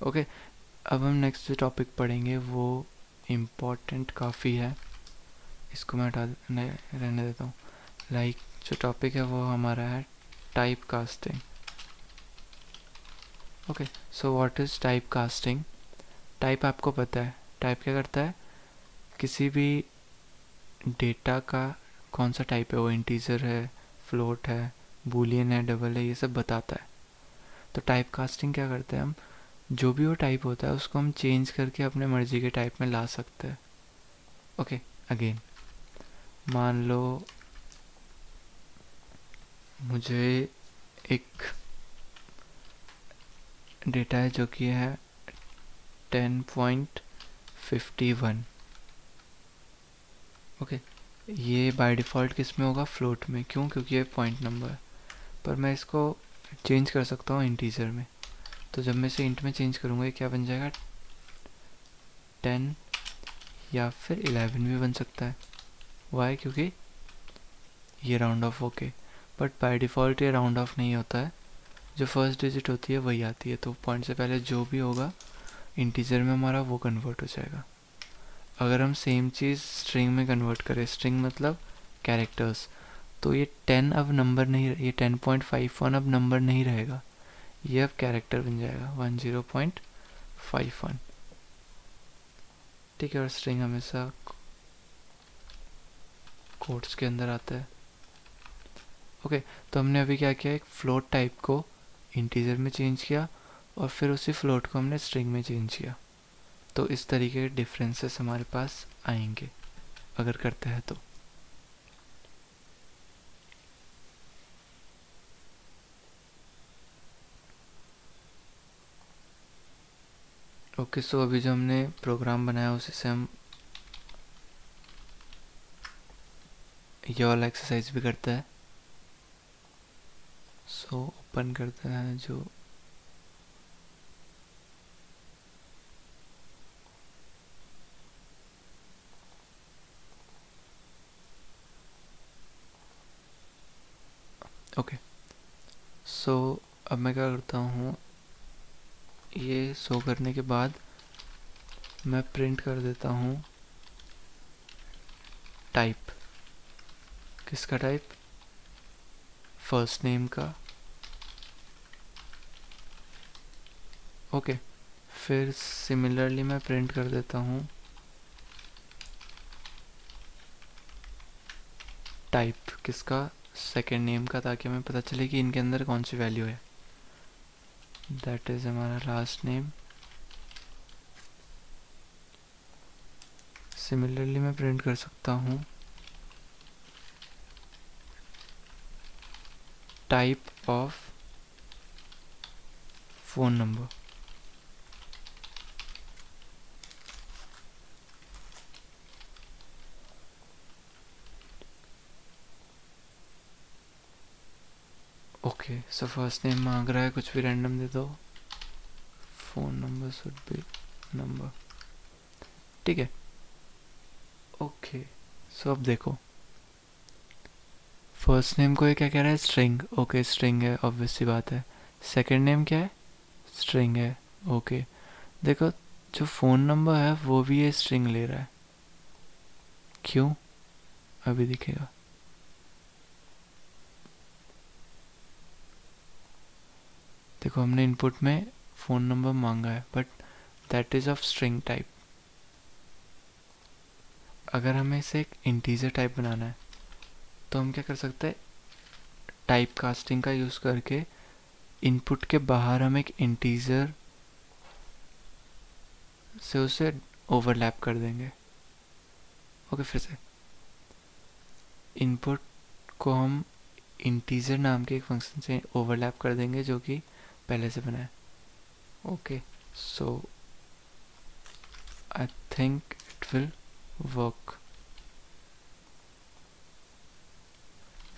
[SPEAKER 1] ओके, अब हम नेक्स्ट जो टॉपिक पढ़ेंगे वो इम्पोर्टेंट काफ़ी है, इसको मैं रहने देता हूँ। लाइक जो टॉपिक है वो हमारा है type casting. Okay, so what is type casting. Type आपको पता है, टाइप क्या करता है, किसी भी डेटा का कौन सा टाइप है, वो इंटीजर है, फ्लोट है, बूलियन है, डबल है, ये सब बताता है। तो टाइप कास्टिंग क्या करते हैं हम, जो भी वो टाइप होता है उसको हम चेंज करके अपने मर्जी के टाइप में ला सकते हैं। ओके, अगेन मान लो मुझे एक डेटा है जो कि है 10.51। ओके, ये बाय डिफ़ॉल्ट किस में होगा, फ्लोट में, क्यों, क्योंकि ये पॉइंट नंबर है। पर मैं इसको चेंज कर सकता हूँ इंटीजर में, तो जब मैं इसे इंट में चेंज करूँगा ये क्या बन जाएगा, 10 या फिर 11 भी बन सकता है। वाई, क्योंकि ये राउंड ऑफ होके, बट बाय डिफ़ॉल्ट ये राउंड ऑफ नहीं होता है, जो फर्स्ट डिजिट होती है वही आती है, तो पॉइंट से पहले जो भी होगा इंटीजर में हमारा वो कन्वर्ट हो जाएगा। अगर हम सेम चीज़ स्ट्रिंग में कन्वर्ट करें, स्ट्रिंग मतलब कैरेक्टर्स, तो ये 10 अब नंबर नहीं, ये 10.51 अब नंबर नहीं रहेगा, ये अब कैरेक्टर बन जाएगा 10.51। ठीक है, और स्ट्रिंग हमेशा कोट्स के अंदर आता है। ओके, तो हमने अभी क्या किया, एक फ्लोट टाइप को इंटीजर में चेंज किया और फिर उसी फ्लोट को हमने स्ट्रिंग में चेंज किया। तो इस तरीके के डिफरेंसेस हमारे पास आएंगे अगर करते हैं तो। ओके, सो अभी जो हमने प्रोग्राम बनाया उसी से हम ये वाला एक्सरसाइज भी करते हैं। सो ओपन करते हैं जो ओके, सो अब मैं क्या करता हूँ, ये शो करने के बाद मैं प्रिंट कर देता हूँ टाइप। किसका टाइप? फर्स्ट नेम का। ओके, फिर सिमिलरली मैं प्रिंट कर देता हूँ टाइप किसका? सेकेंड नेम का, ताकि हमें पता चले कि इनके अंदर कौन सी वैल्यू है। दैट इज हमारा लास्ट नेम। सिमिलरली मैं प्रिंट कर सकता हूँ type of phone number. Okay, so first name मांग रहा है, कुछ भी रैंडम दे दो। Phone number should be number, ठीक है। ओके, सो अब देखो, फर्स्ट नेम को ये क्या कह रहा है? स्ट्रिंग। ओके, स्ट्रिंग है, ऑब्वियस सी बात है। सेकंड नेम क्या है? स्ट्रिंग है। ओके, देखो जो फ़ोन नंबर है वो भी ये स्ट्रिंग ले रहा है। क्यों? अभी दिखेगा। देखो हमने इनपुट में फ़ोन नंबर मांगा है, but that is of string type. अगर हमें इसे एक इंटीजर टाइप बनाना है तो हम क्या कर सकते हैं? टाइप कास्टिंग का यूज़ करके इनपुट के बाहर हम एक इंटीजर से उसे ओवरलैप कर देंगे। ओके, फिर से इनपुट को हम इंटीजर नाम के एक फंक्शन से ओवरलैप कर देंगे जो कि पहले से बना है। Okay, so I think it will work.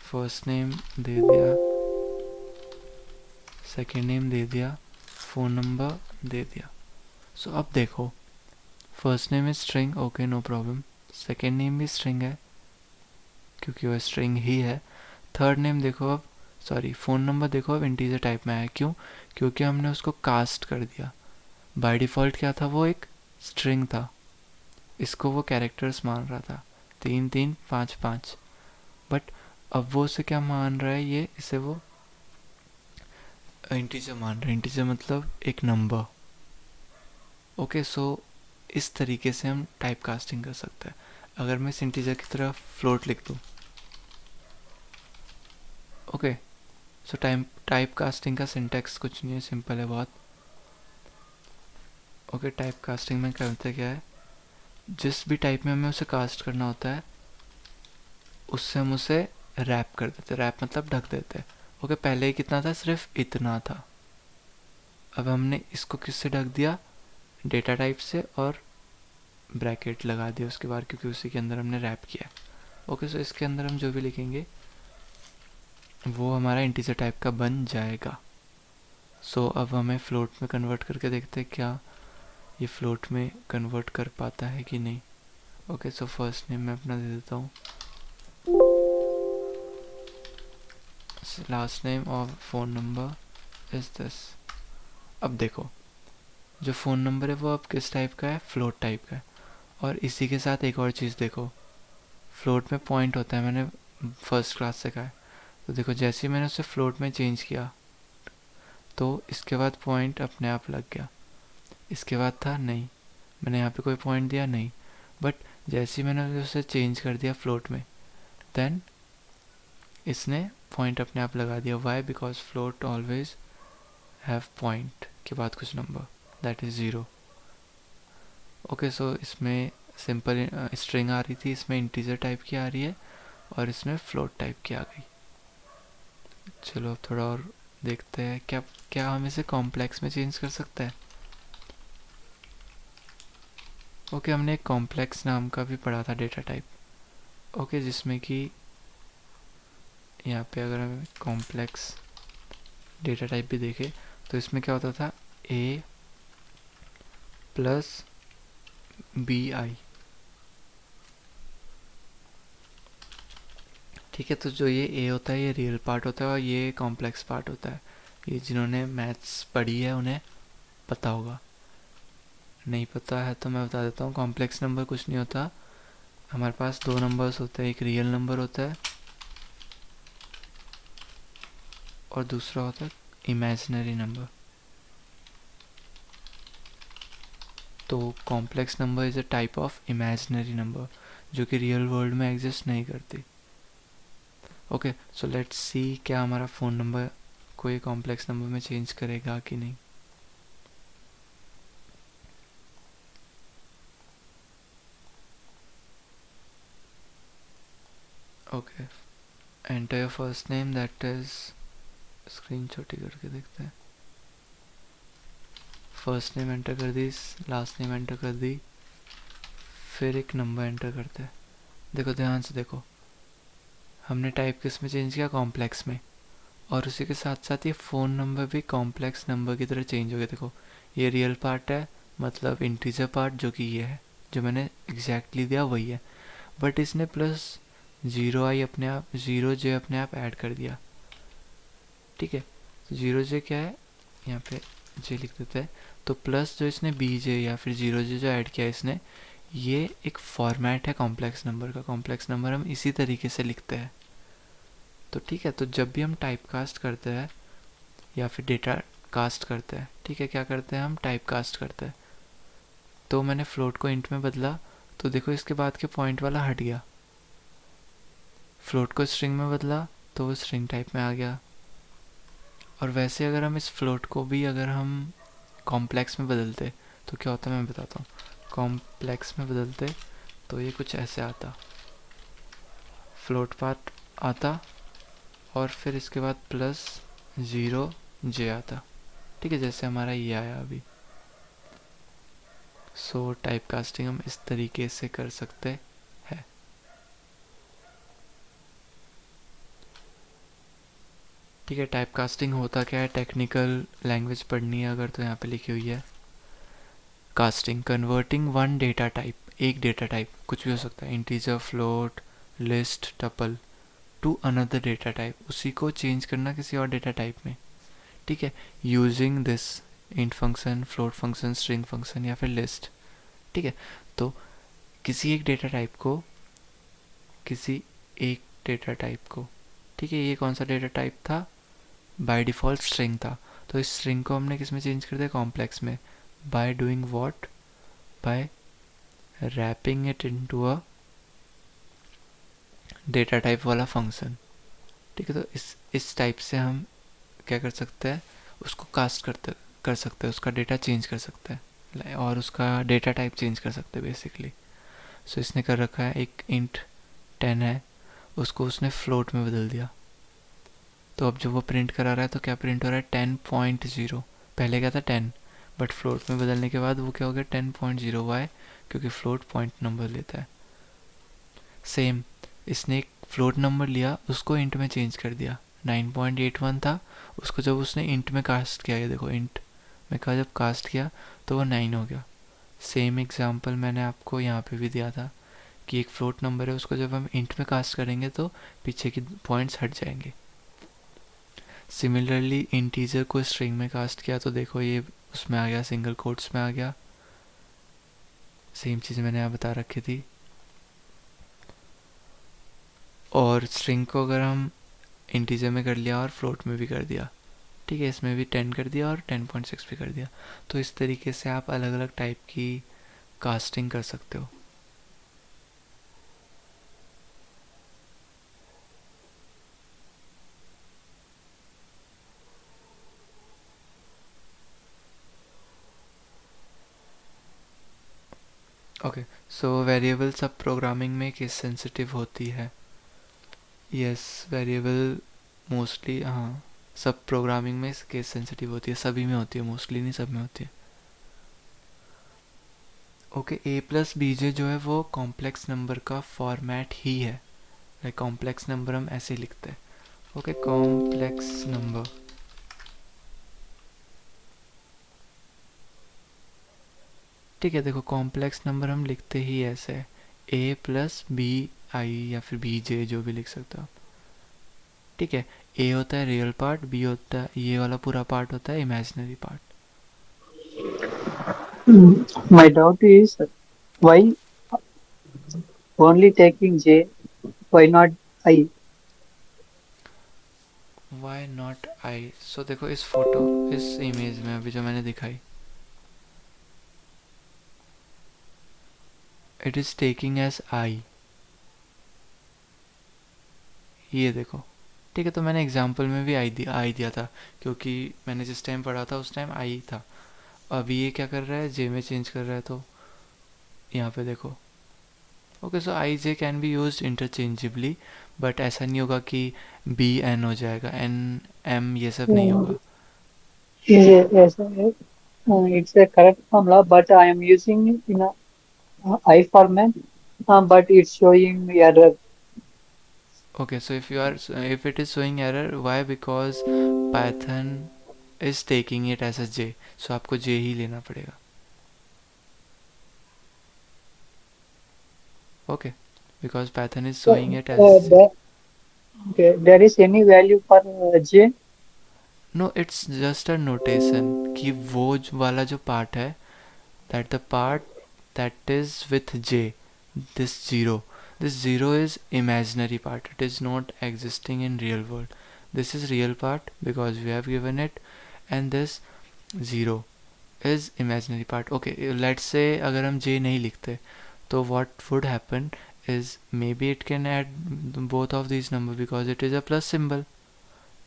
[SPEAKER 1] First name दे दिया, सेकेंड नेम दे दिया, फ़ोन नंबर दे दिया। सो अब देखो, first name is string, okay no problem. Second name भी स्ट्रिंग है क्योंकि वो स्ट्रिंग ही है। थर्ड नेम देखो अब, सॉरी फ़ोन नंबर देखो अब इंटीजर टाइप में आया। क्यों? क्योंकि हमने उसको कास्ट कर दिया। बाय डिफ़ॉल्ट क्या था? वो एक स्ट्रिंग था, इसको वो कैरेक्टर्स मान रहा था, 3 3 5 5। बट अब वो उसे क्या मान रहा है? ये इसे वो इंटीजर मान रहा है। इंटीजर मतलब एक नंबर। ओके, सो इस तरीके से हम टाइप कास्टिंग कर सकते हैं। अगर मैं इस इंटीजर की तरह फ्लोट लिख दूँ, ओके, सो टाइप कास्टिंग का सिंटैक्स कुछ नहीं है, सिंपल है बहुत। ओके, टाइप कास्टिंग में करते क्या है, जिस भी टाइप में हमें उसे कास्ट करना होता है उससे हम उसे रैप कर देते। रैप मतलब ढक देते। ओके, पहले ही कितना था? सिर्फ इतना था। अब हमने इसको किससे ढक दिया? डेटा टाइप से, और ब्रैकेट लगा दिया उसके बाद, क्योंकि उसी के अंदर हमने रैप किया। ओके, सो इसके अंदर हम जो भी लिखेंगे वो हमारा इंटीजर टाइप का बन जाएगा। सो अब हमें फ्लोट में कन्वर्ट करके देखते हैं क्या ये फ्लोट में कन्वर्ट कर पाता है कि नहीं। ओके, सो फर्स्ट नेम मैं अपना दे देता हूँ, लास्ट नेम और फ़ोन नंबर इज दिस। अब देखो, जो फ़ोन नंबर है वो अब किस टाइप का है? फ्लोट टाइप का है। और इसी के साथ एक और चीज़ देखो, फ्लोट में पॉइंट होता है, मैंने फर्स्ट क्लास से कहा है। तो देखो जैसे ही मैंने उसे फ्लोट में चेंज किया तो इसके बाद पॉइंट अपने आप लग गया। इसके बाद था नहीं, मैंने यहाँ पे कोई पॉइंट दिया नहीं, बट जैसे ही मैंने उसे चेंज कर दिया फ्लोट में, देन इसने पॉइंट अपने आप लगा दिया। Why? Because float always have point के बाद कुछ number, that is 0। Okay, so इसमें सिंपल स्ट्रिंग आ रही थी, इसमें इंटीजर टाइप की आ रही है और इसमें फ्लोट टाइप की आ गई। चलो अब थोड़ा और देखते हैं, क्या क्या हम इसे कॉम्प्लेक्स में चेंज कर सकते हैं। ओके, हमने एक कॉम्प्लेक्स नाम का भी पढ़ा था डेटा टाइप। ओके, जिसमें कि यहाँ पे अगर हम कॉम्प्लेक्स डेटा टाइप भी देखें तो इसमें क्या होता था, ए प्लस बी आई। ठीक है, तो जो ये ए होता है ये रियल पार्ट होता है और ये कॉम्प्लेक्स पार्ट होता है। ये जिन्होंने मैथ्स पढ़ी है उन्हें पता होगा, नहीं पता है तो मैं बता देता हूँ। कॉम्प्लेक्स नंबर कुछ नहीं होता, हमारे पास दो नंबर्स होते हैं, एक रियल नंबर होता है और दूसरा होता है इमेजिनरी नंबर। तो complex number is a type of imaginary number जो कि रियल वर्ल्ड में एग्जिस्ट नहीं करती। ओके, सो लेट्स सी क्या हमारा फ़ोन नंबर को ये कॉम्प्लेक्स नंबर में चेंज करेगा कि नहीं। Okay, enter your first name, that is, screen छोटी करके देखते हैं। फर्स्ट नेम एंटर कर दी, लास्ट नेम एंटर कर दी, फिर एक नंबर एंटर करते हैं। देखो ध्यान से देखो, हमने टाइप किस में चेंज किया, कॉम्प्लेक्स में, और उसी के साथ साथ ये फ़ोन नंबर भी कॉम्प्लेक्स नंबर की तरह चेंज हो गया। देखो ये रियल पार्ट है, मतलब इंटीजर पार्ट जो कि ये है, जो मैंने एग्जैक्टली दिया वही है, बट इसने प्लस 0i अपने आप, 0j अपने आप ऐड कर दिया। ठीक है, तो 0j क्या है, यहाँ पे j लिख देते हैं। तो प्लस जो इसने bj या फिर 0j जो ऐड किया इसने, ये एक फॉर्मेट है कॉम्प्लेक्स नंबर का। कॉम्प्लेक्स नंबर हम इसी तरीके से लिखते हैं। तो ठीक है, तो जब भी हम टाइप कास्ट करते हैं या फिर डेटा कास्ट करते हैं, ठीक है, क्या करते हैं हम, टाइप कास्ट करते हैं। तो मैंने फ्लोट को इंट में बदला, तो देखो इसके बाद के पॉइंट वाला हट गया। फ्लोट को स्ट्रिंग में बदला तो वो स्ट्रिंग टाइप में आ गया। और वैसे अगर हम इस फ्लोट को भी अगर हम कॉम्प्लेक्स में बदलते तो क्या होता है मैं बताता हूँ। कॉम्प्लेक्स में बदलते तो ये कुछ ऐसे आता, फ्लोट पार्ट आता और फिर इसके बाद प्लस 0j आता। ठीक है, जैसे हमारा ये आया अभी। सो टाइप कास्टिंग हम इस तरीके से कर सकते हैं। ठीक है, टाइप कास्टिंग होता क्या है, टेक्निकल लैंग्वेज पढ़नी है अगर तो यहाँ पे लिखी हुई है, casting, converting one data type, एक डेटा टाइप कुछ भी हो सकता है, integer, float, list, tuple, to another data type, उसी को चेंज करना किसी और डेटा टाइप में। ठीक है, using this int function, float function, string function या फिर लिस्ट। ठीक है, तो किसी एक डेटा टाइप को, किसी एक डेटा टाइप को, ठीक है, ये कौन सा डेटा टाइप था, बाय डिफ़ॉल्ट स्ट्रिंग था, तो इस स्ट्रिंग को हमने किस में चेंज कर दिया, कॉम्प्लेक्स में। By doing what, by wrapping it into a data type वाला फंक्शन। ठीक है, तो इस टाइप से हम क्या कर सकते हैं, उसको कास्ट कर सकते हैं, उसका डेटा चेंज कर सकते हैं और उसका डेटा टाइप चेंज कर सकते हैं बेसिकली। सो इसने कर रखा है, एक इंट 10 है, उसको उसने फ्लोट में बदल दिया। तो अब जो वो प्रिंट करा रहा है तो क्या प्रिंट हो रहा है, 10.0। पहले क्या था 10, बट फ्लोट में बदलने के बाद वो क्या हो गया 10.0। वाई, क्योंकि फ्लोट पॉइंट नंबर लेता है। सेम, इसने एक फ्लोट नंबर लिया, उसको इंट में चेंज कर दिया। 9.81 था, उसको जब उसने इंट में कास्ट किया, ये देखो इंट में का जब कास्ट किया तो वो 9 हो गया। सेम एग्जांपल मैंने आपको यहाँ पे भी दिया था कि एक फ्लोट नंबर है, उसको जब हम इंट में कास्ट करेंगे तो पीछे की पॉइंट्स हट जाएंगे। सिमिलरली इंटीजर को स्ट्रिंग में कास्ट किया तो देखो ये उसमें आ गया, सिंगल कोट्स में आ गया। सेम चीज़ मैंने यहाँ बता रखी थी। और स्ट्रिंग को अगर हम इंटीजर में कर लिया और फ्लोट में भी कर दिया, ठीक है, इसमें भी 10 कर दिया और 10.6 भी कर दिया, तो इस तरीके से आप अलग अलग टाइप की कास्टिंग कर सकते हो। ओके, सो वेरिएबल सब प्रोग्रामिंग में केस सेंसिटिव होती है. यस, वेरिएबल मोस्टली, हाँ, सब प्रोग्रामिंग में केस सेंसिटिव होती है, सभी में होती है, मोस्टली नहीं, सब में होती है. ओके, ए प्लस बीजे जो है वो कॉम्प्लेक्स नंबर का फॉर्मेट ही है. लाइक कॉम्प्लेक्स नंबर हम ऐसे लिखते हैं. Okay, complex number. ठीक है, देखो कॉम्प्लेक्स नंबर हम लिखते ही ऐसे है, ए प्लस बी आई या फिर बी जे, जो भी लिख सकते हो आप. ठीक है, ए होता है रियल पार्ट, बी होता है, ये वाला पूरा पार्ट होता है imaginary part.
[SPEAKER 5] My doubt is why only taking J, why not I?
[SPEAKER 1] Why not I? So देखो इस फोटो, इस इमेज में अभी जो मैंने दिखाई, it is taking as I. ये देखो. ठीक है, तो मैंने एग्जांपल में भी आई दिया था, क्योंकि मैंने जिस टाइम पढ़ा था उस टाइम आई था. अभी ये क्या कर रहा है, जे में चेंज कर रहा है, तो यहाँ पे देखो. Okay, so I J can be use interchangeably, but ऐसा नहीं होगा कि बी एन हो जाएगा, एन एम ये सब नहीं होगा.
[SPEAKER 5] Yes, it's a correct formula, but I am using it in a I format, but it's showing error.
[SPEAKER 1] Okay, so if it is showing error, why? Because Python is taking it as a J, so आपको J ही लेना पड़ेगा. Okay, because Python is showing it as J.
[SPEAKER 5] Okay, there is any value for J?
[SPEAKER 1] No, it's just a notation कि वो वाला जो part है, that the part that is with J, this zero is imaginary part, it is not existing in real world. This is real part because we have given it, and this zero is imaginary part. Okay, let's say अगर हम J नहीं लिखते, तो what would happen is maybe it can add both of these number because it is a plus symbol.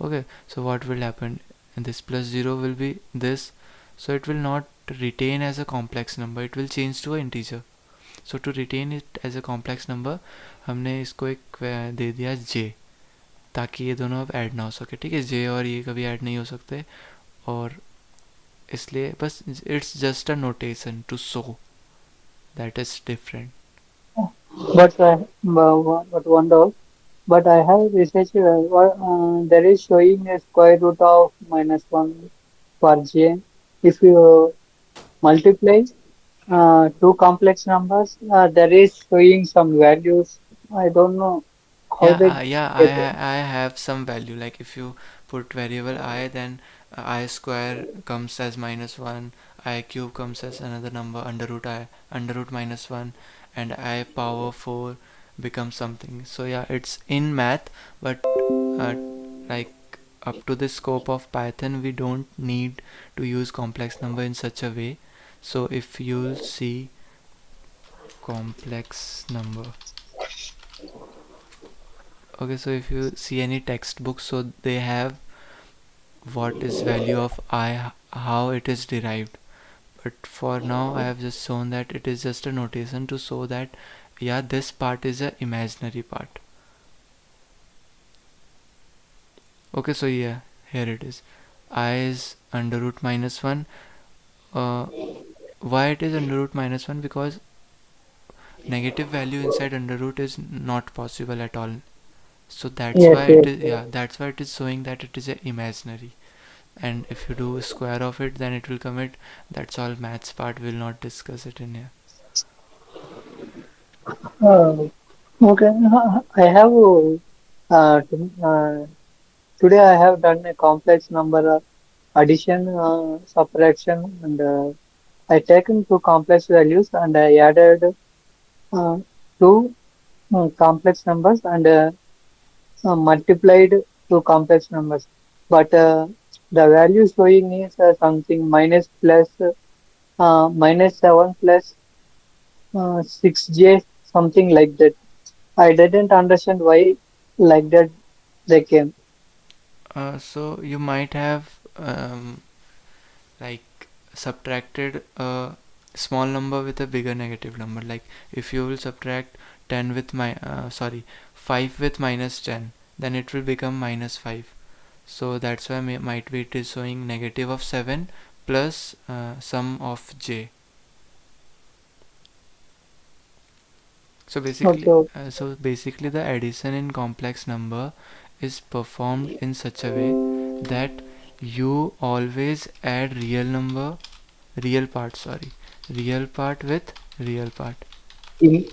[SPEAKER 1] Okay, so what will happen, and this plus 0 will be this, so it will not retain as a complex number, it will change to an integer. So to retain it as a complex number, हमने इसको एक दे दिया j, ताकि ये दोनों अब add ना हो सके. ठीक है, j और ये कभी ऐड नहीं हो सकते, और इसलिए बस it's just a notation to show that is different.
[SPEAKER 5] But one doubt. But I have researched there is showing a square root of -1 for J. If you multiply two complex numbers, there is showing some values. I don't know how
[SPEAKER 1] Yeah,
[SPEAKER 5] they
[SPEAKER 1] yeah,
[SPEAKER 5] get it.
[SPEAKER 1] I have some value. Like if you put variable I, then I square comes as -1, I cube comes as another number, under root -1, and I power 4 becomes something. So yeah, it's in math, but like up to the scope of Python, we don't need to use complex number in such a way. So if you'll see complex number. Okay, so if you see any textbook, so they have what is value of I, how it is derived. But for now I have just shown that it is just a notation to show that yeah, this part is a imaginary part. Okay, so yeah, here it is. I is under root -1. Why it is under root -1? Because negative value inside under root is not possible at all. So that's
[SPEAKER 5] Yes,
[SPEAKER 1] why it
[SPEAKER 5] yes,
[SPEAKER 1] is,
[SPEAKER 5] yes.
[SPEAKER 1] yeah, that's why it is showing that it is a imaginary. And if you do square of it, then it will come it. That's all maths part, will not discuss it in here.
[SPEAKER 5] Uh, okay, I have today I have done a complex number addition, subtraction, and I taken two complex values and I added uh, two complex numbers and multiplied two complex numbers. But the value showing is something minus plus -7 plus 6j, something like that. I didn't understand why like that they came.
[SPEAKER 1] So you might have like subtracted small number with a bigger negative number. Like if you will subtract 10 with 5 with minus 10, then it will become minus 5. So that's why might be it is showing negative of 7 plus sum of j. So basically the addition in complex number is performed in such a way that you always add real part with real part
[SPEAKER 5] Im-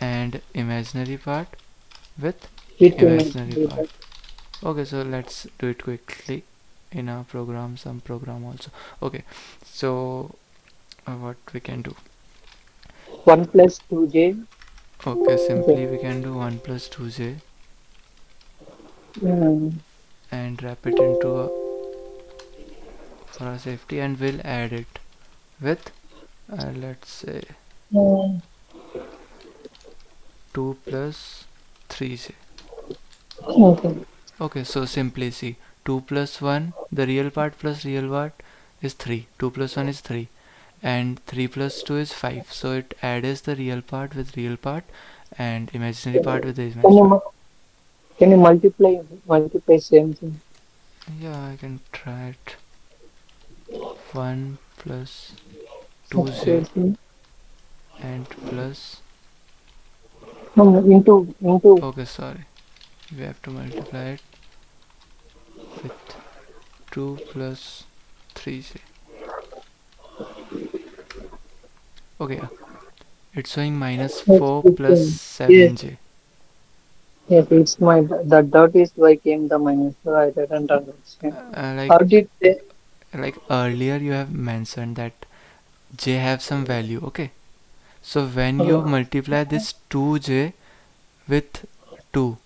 [SPEAKER 1] and imaginary part with
[SPEAKER 5] with
[SPEAKER 1] imaginary part. Okay, so let's do it quickly in a program, some program also. Okay, so what we can do?
[SPEAKER 5] 1 plus 2j.
[SPEAKER 1] Okay, simply we can do 1 plus 2j and wrap it into a for our safety, and we'll add it with let's say 2 plus 3j.
[SPEAKER 5] Okay.
[SPEAKER 1] Okay, so simply see 2 plus 1, the real part plus real part is 3. 2 plus 1 is 3 and 3 plus 2 is 5. So it adds the real part with real part and imaginary part with the
[SPEAKER 5] Can
[SPEAKER 1] imaginary
[SPEAKER 5] you
[SPEAKER 1] part.
[SPEAKER 5] can you multiply same thing?
[SPEAKER 1] Yeah, I can try it. 1 plus 2j
[SPEAKER 5] Okay.
[SPEAKER 1] and plus,
[SPEAKER 5] No, into
[SPEAKER 1] okay, sorry, we have to multiply it with 2 plus 3j. Okay, yeah. It's showing minus 4 plus
[SPEAKER 5] Yes,
[SPEAKER 1] 7j.
[SPEAKER 5] yes, it's my that is why came the minus. So I didn't understand.
[SPEAKER 1] Like
[SPEAKER 5] How did they?
[SPEAKER 1] earlier you have mentioned that j have some value. Okay, so when you
[SPEAKER 5] Uh,
[SPEAKER 1] multiply this 2j with 2,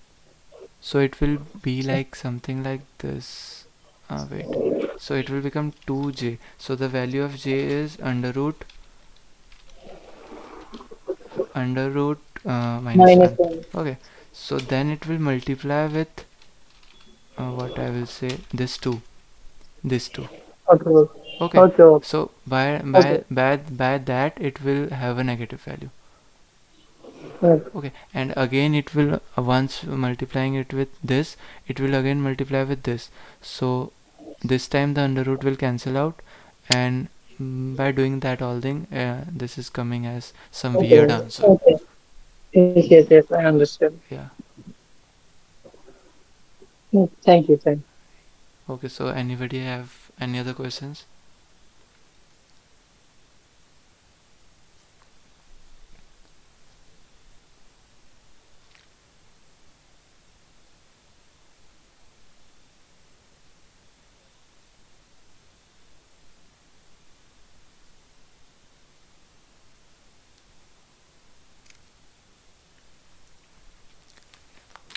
[SPEAKER 1] so it will be like something like this. Wait, so it will become 2j. So the value of j is under root minus
[SPEAKER 5] minus
[SPEAKER 1] 1.
[SPEAKER 5] 1.
[SPEAKER 1] Okay, so then it will multiply with what I will say, this 2.
[SPEAKER 5] Okay.
[SPEAKER 1] Okay,
[SPEAKER 5] Okay. Okay.
[SPEAKER 1] so
[SPEAKER 5] Okay.
[SPEAKER 1] by that it will have a negative value.
[SPEAKER 5] Okay.
[SPEAKER 1] Okay, and again it will once multiplying it with this, it will again multiply with this. So this time the under root will cancel out, and by doing that all thing, this is coming as some weird
[SPEAKER 5] Okay.
[SPEAKER 1] answer.
[SPEAKER 5] Okay. Yes, yes, yes, I understand.
[SPEAKER 1] Yeah.
[SPEAKER 5] Thank you, thank
[SPEAKER 1] Okay, so anybody have any other questions?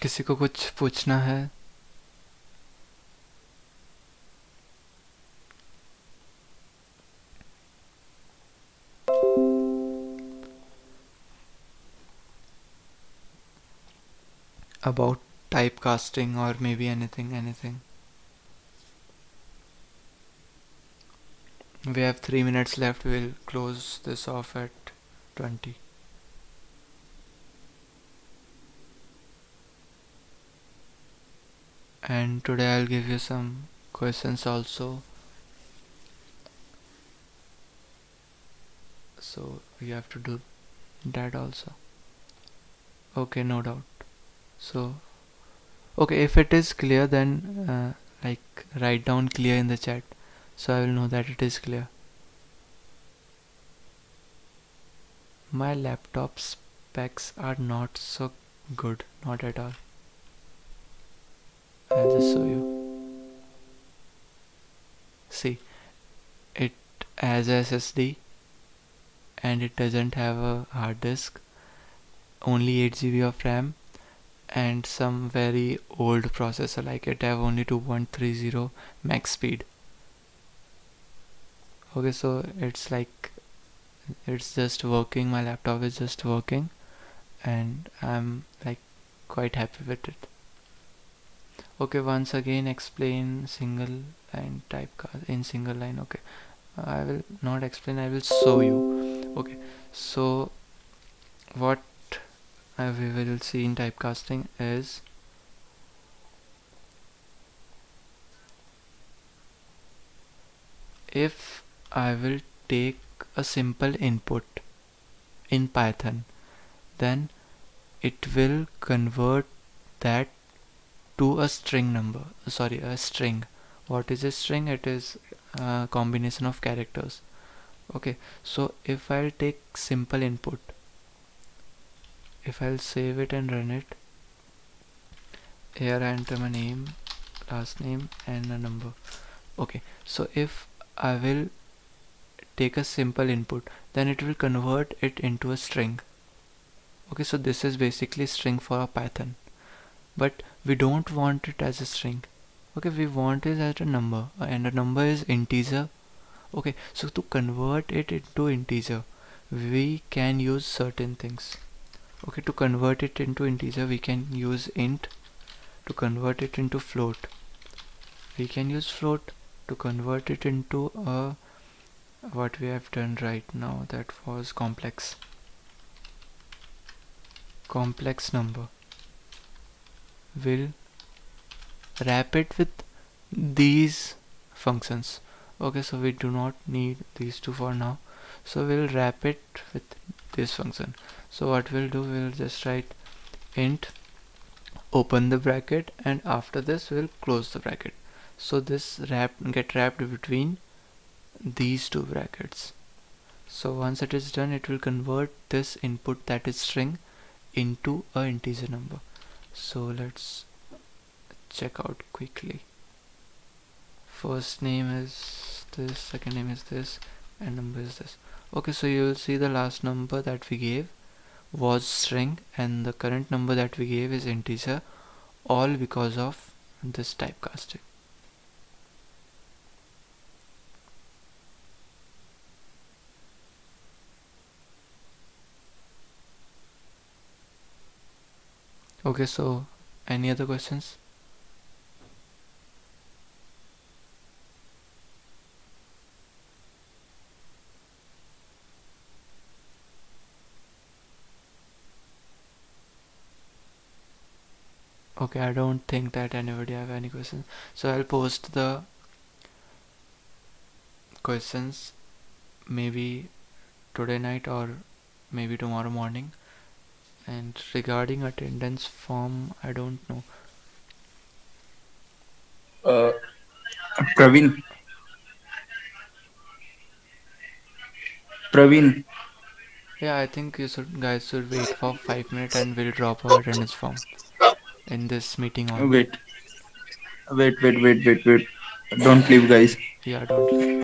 [SPEAKER 1] किसी को कुछ पूछना है? About typecasting or maybe anything. We have 3 minutes left. We'll close this off at 20. And today I'll give you some questions also, so you have to do that also. Okay, no doubt. So okay, if it is clear, then like write down clear in the chat, so I will know that it is clear. My laptop specs are not so good, not at all. I'll just show you. See, it has SSD and it doesn't have a hard disk, only 8 GB of RAM and some very old processor, like it have only 2.30 max speed. Okay, so it's like it's just working, my laptop is just working and I'm like quite happy with it. Okay, once again explain single line typecast in single line. Okay, I will not explain, I will show you. Okay, so what we will see in typecasting is if I will take a simple input in Python, then it will convert that to a string number. Sorry, a string. What is a string? It is a combination of characters. Okay, so if I'll take simple input, if I'll save it and run it, here I enter my name, last name and a number. Okay, so if I will take a simple input, then it will convert it into a string. Okay, so this is basically string for a Python, but we don't want it as a string. Okay, we want it as a number, and a number is integer. Okay, so to convert it into integer, we can use certain things. Okay, to convert it into integer, we can use int. To convert it into float, we can use float. To convert it into a, what we have done right now, that was complex number, we'll wrap it with these functions. Okay, so we do not need these two for now, so we'll wrap it with this function. So what we'll do, we'll just write int, open the bracket, and after this we'll close the bracket. So this get wrapped between these two brackets. So once it is done, it will convert this input, that is string, into a integer number. So let's check out quickly. First name is this, second name is this, and number is this. Okay, so you will see the last number that we gave was string and the current number that we gave is integer, all because of this typecasting. Okay, so any other questions? Okay, I don't think that anybody have any questions, so I'll post the questions maybe today night or maybe tomorrow morning. And regarding attendance form, I don't know.
[SPEAKER 2] Praveen.
[SPEAKER 1] Yeah, I think you guys should wait for 5 minutes and we'll drop our attendance form in this meeting only.
[SPEAKER 2] Wait. Don't leave, guys.
[SPEAKER 1] Yeah, don't leave.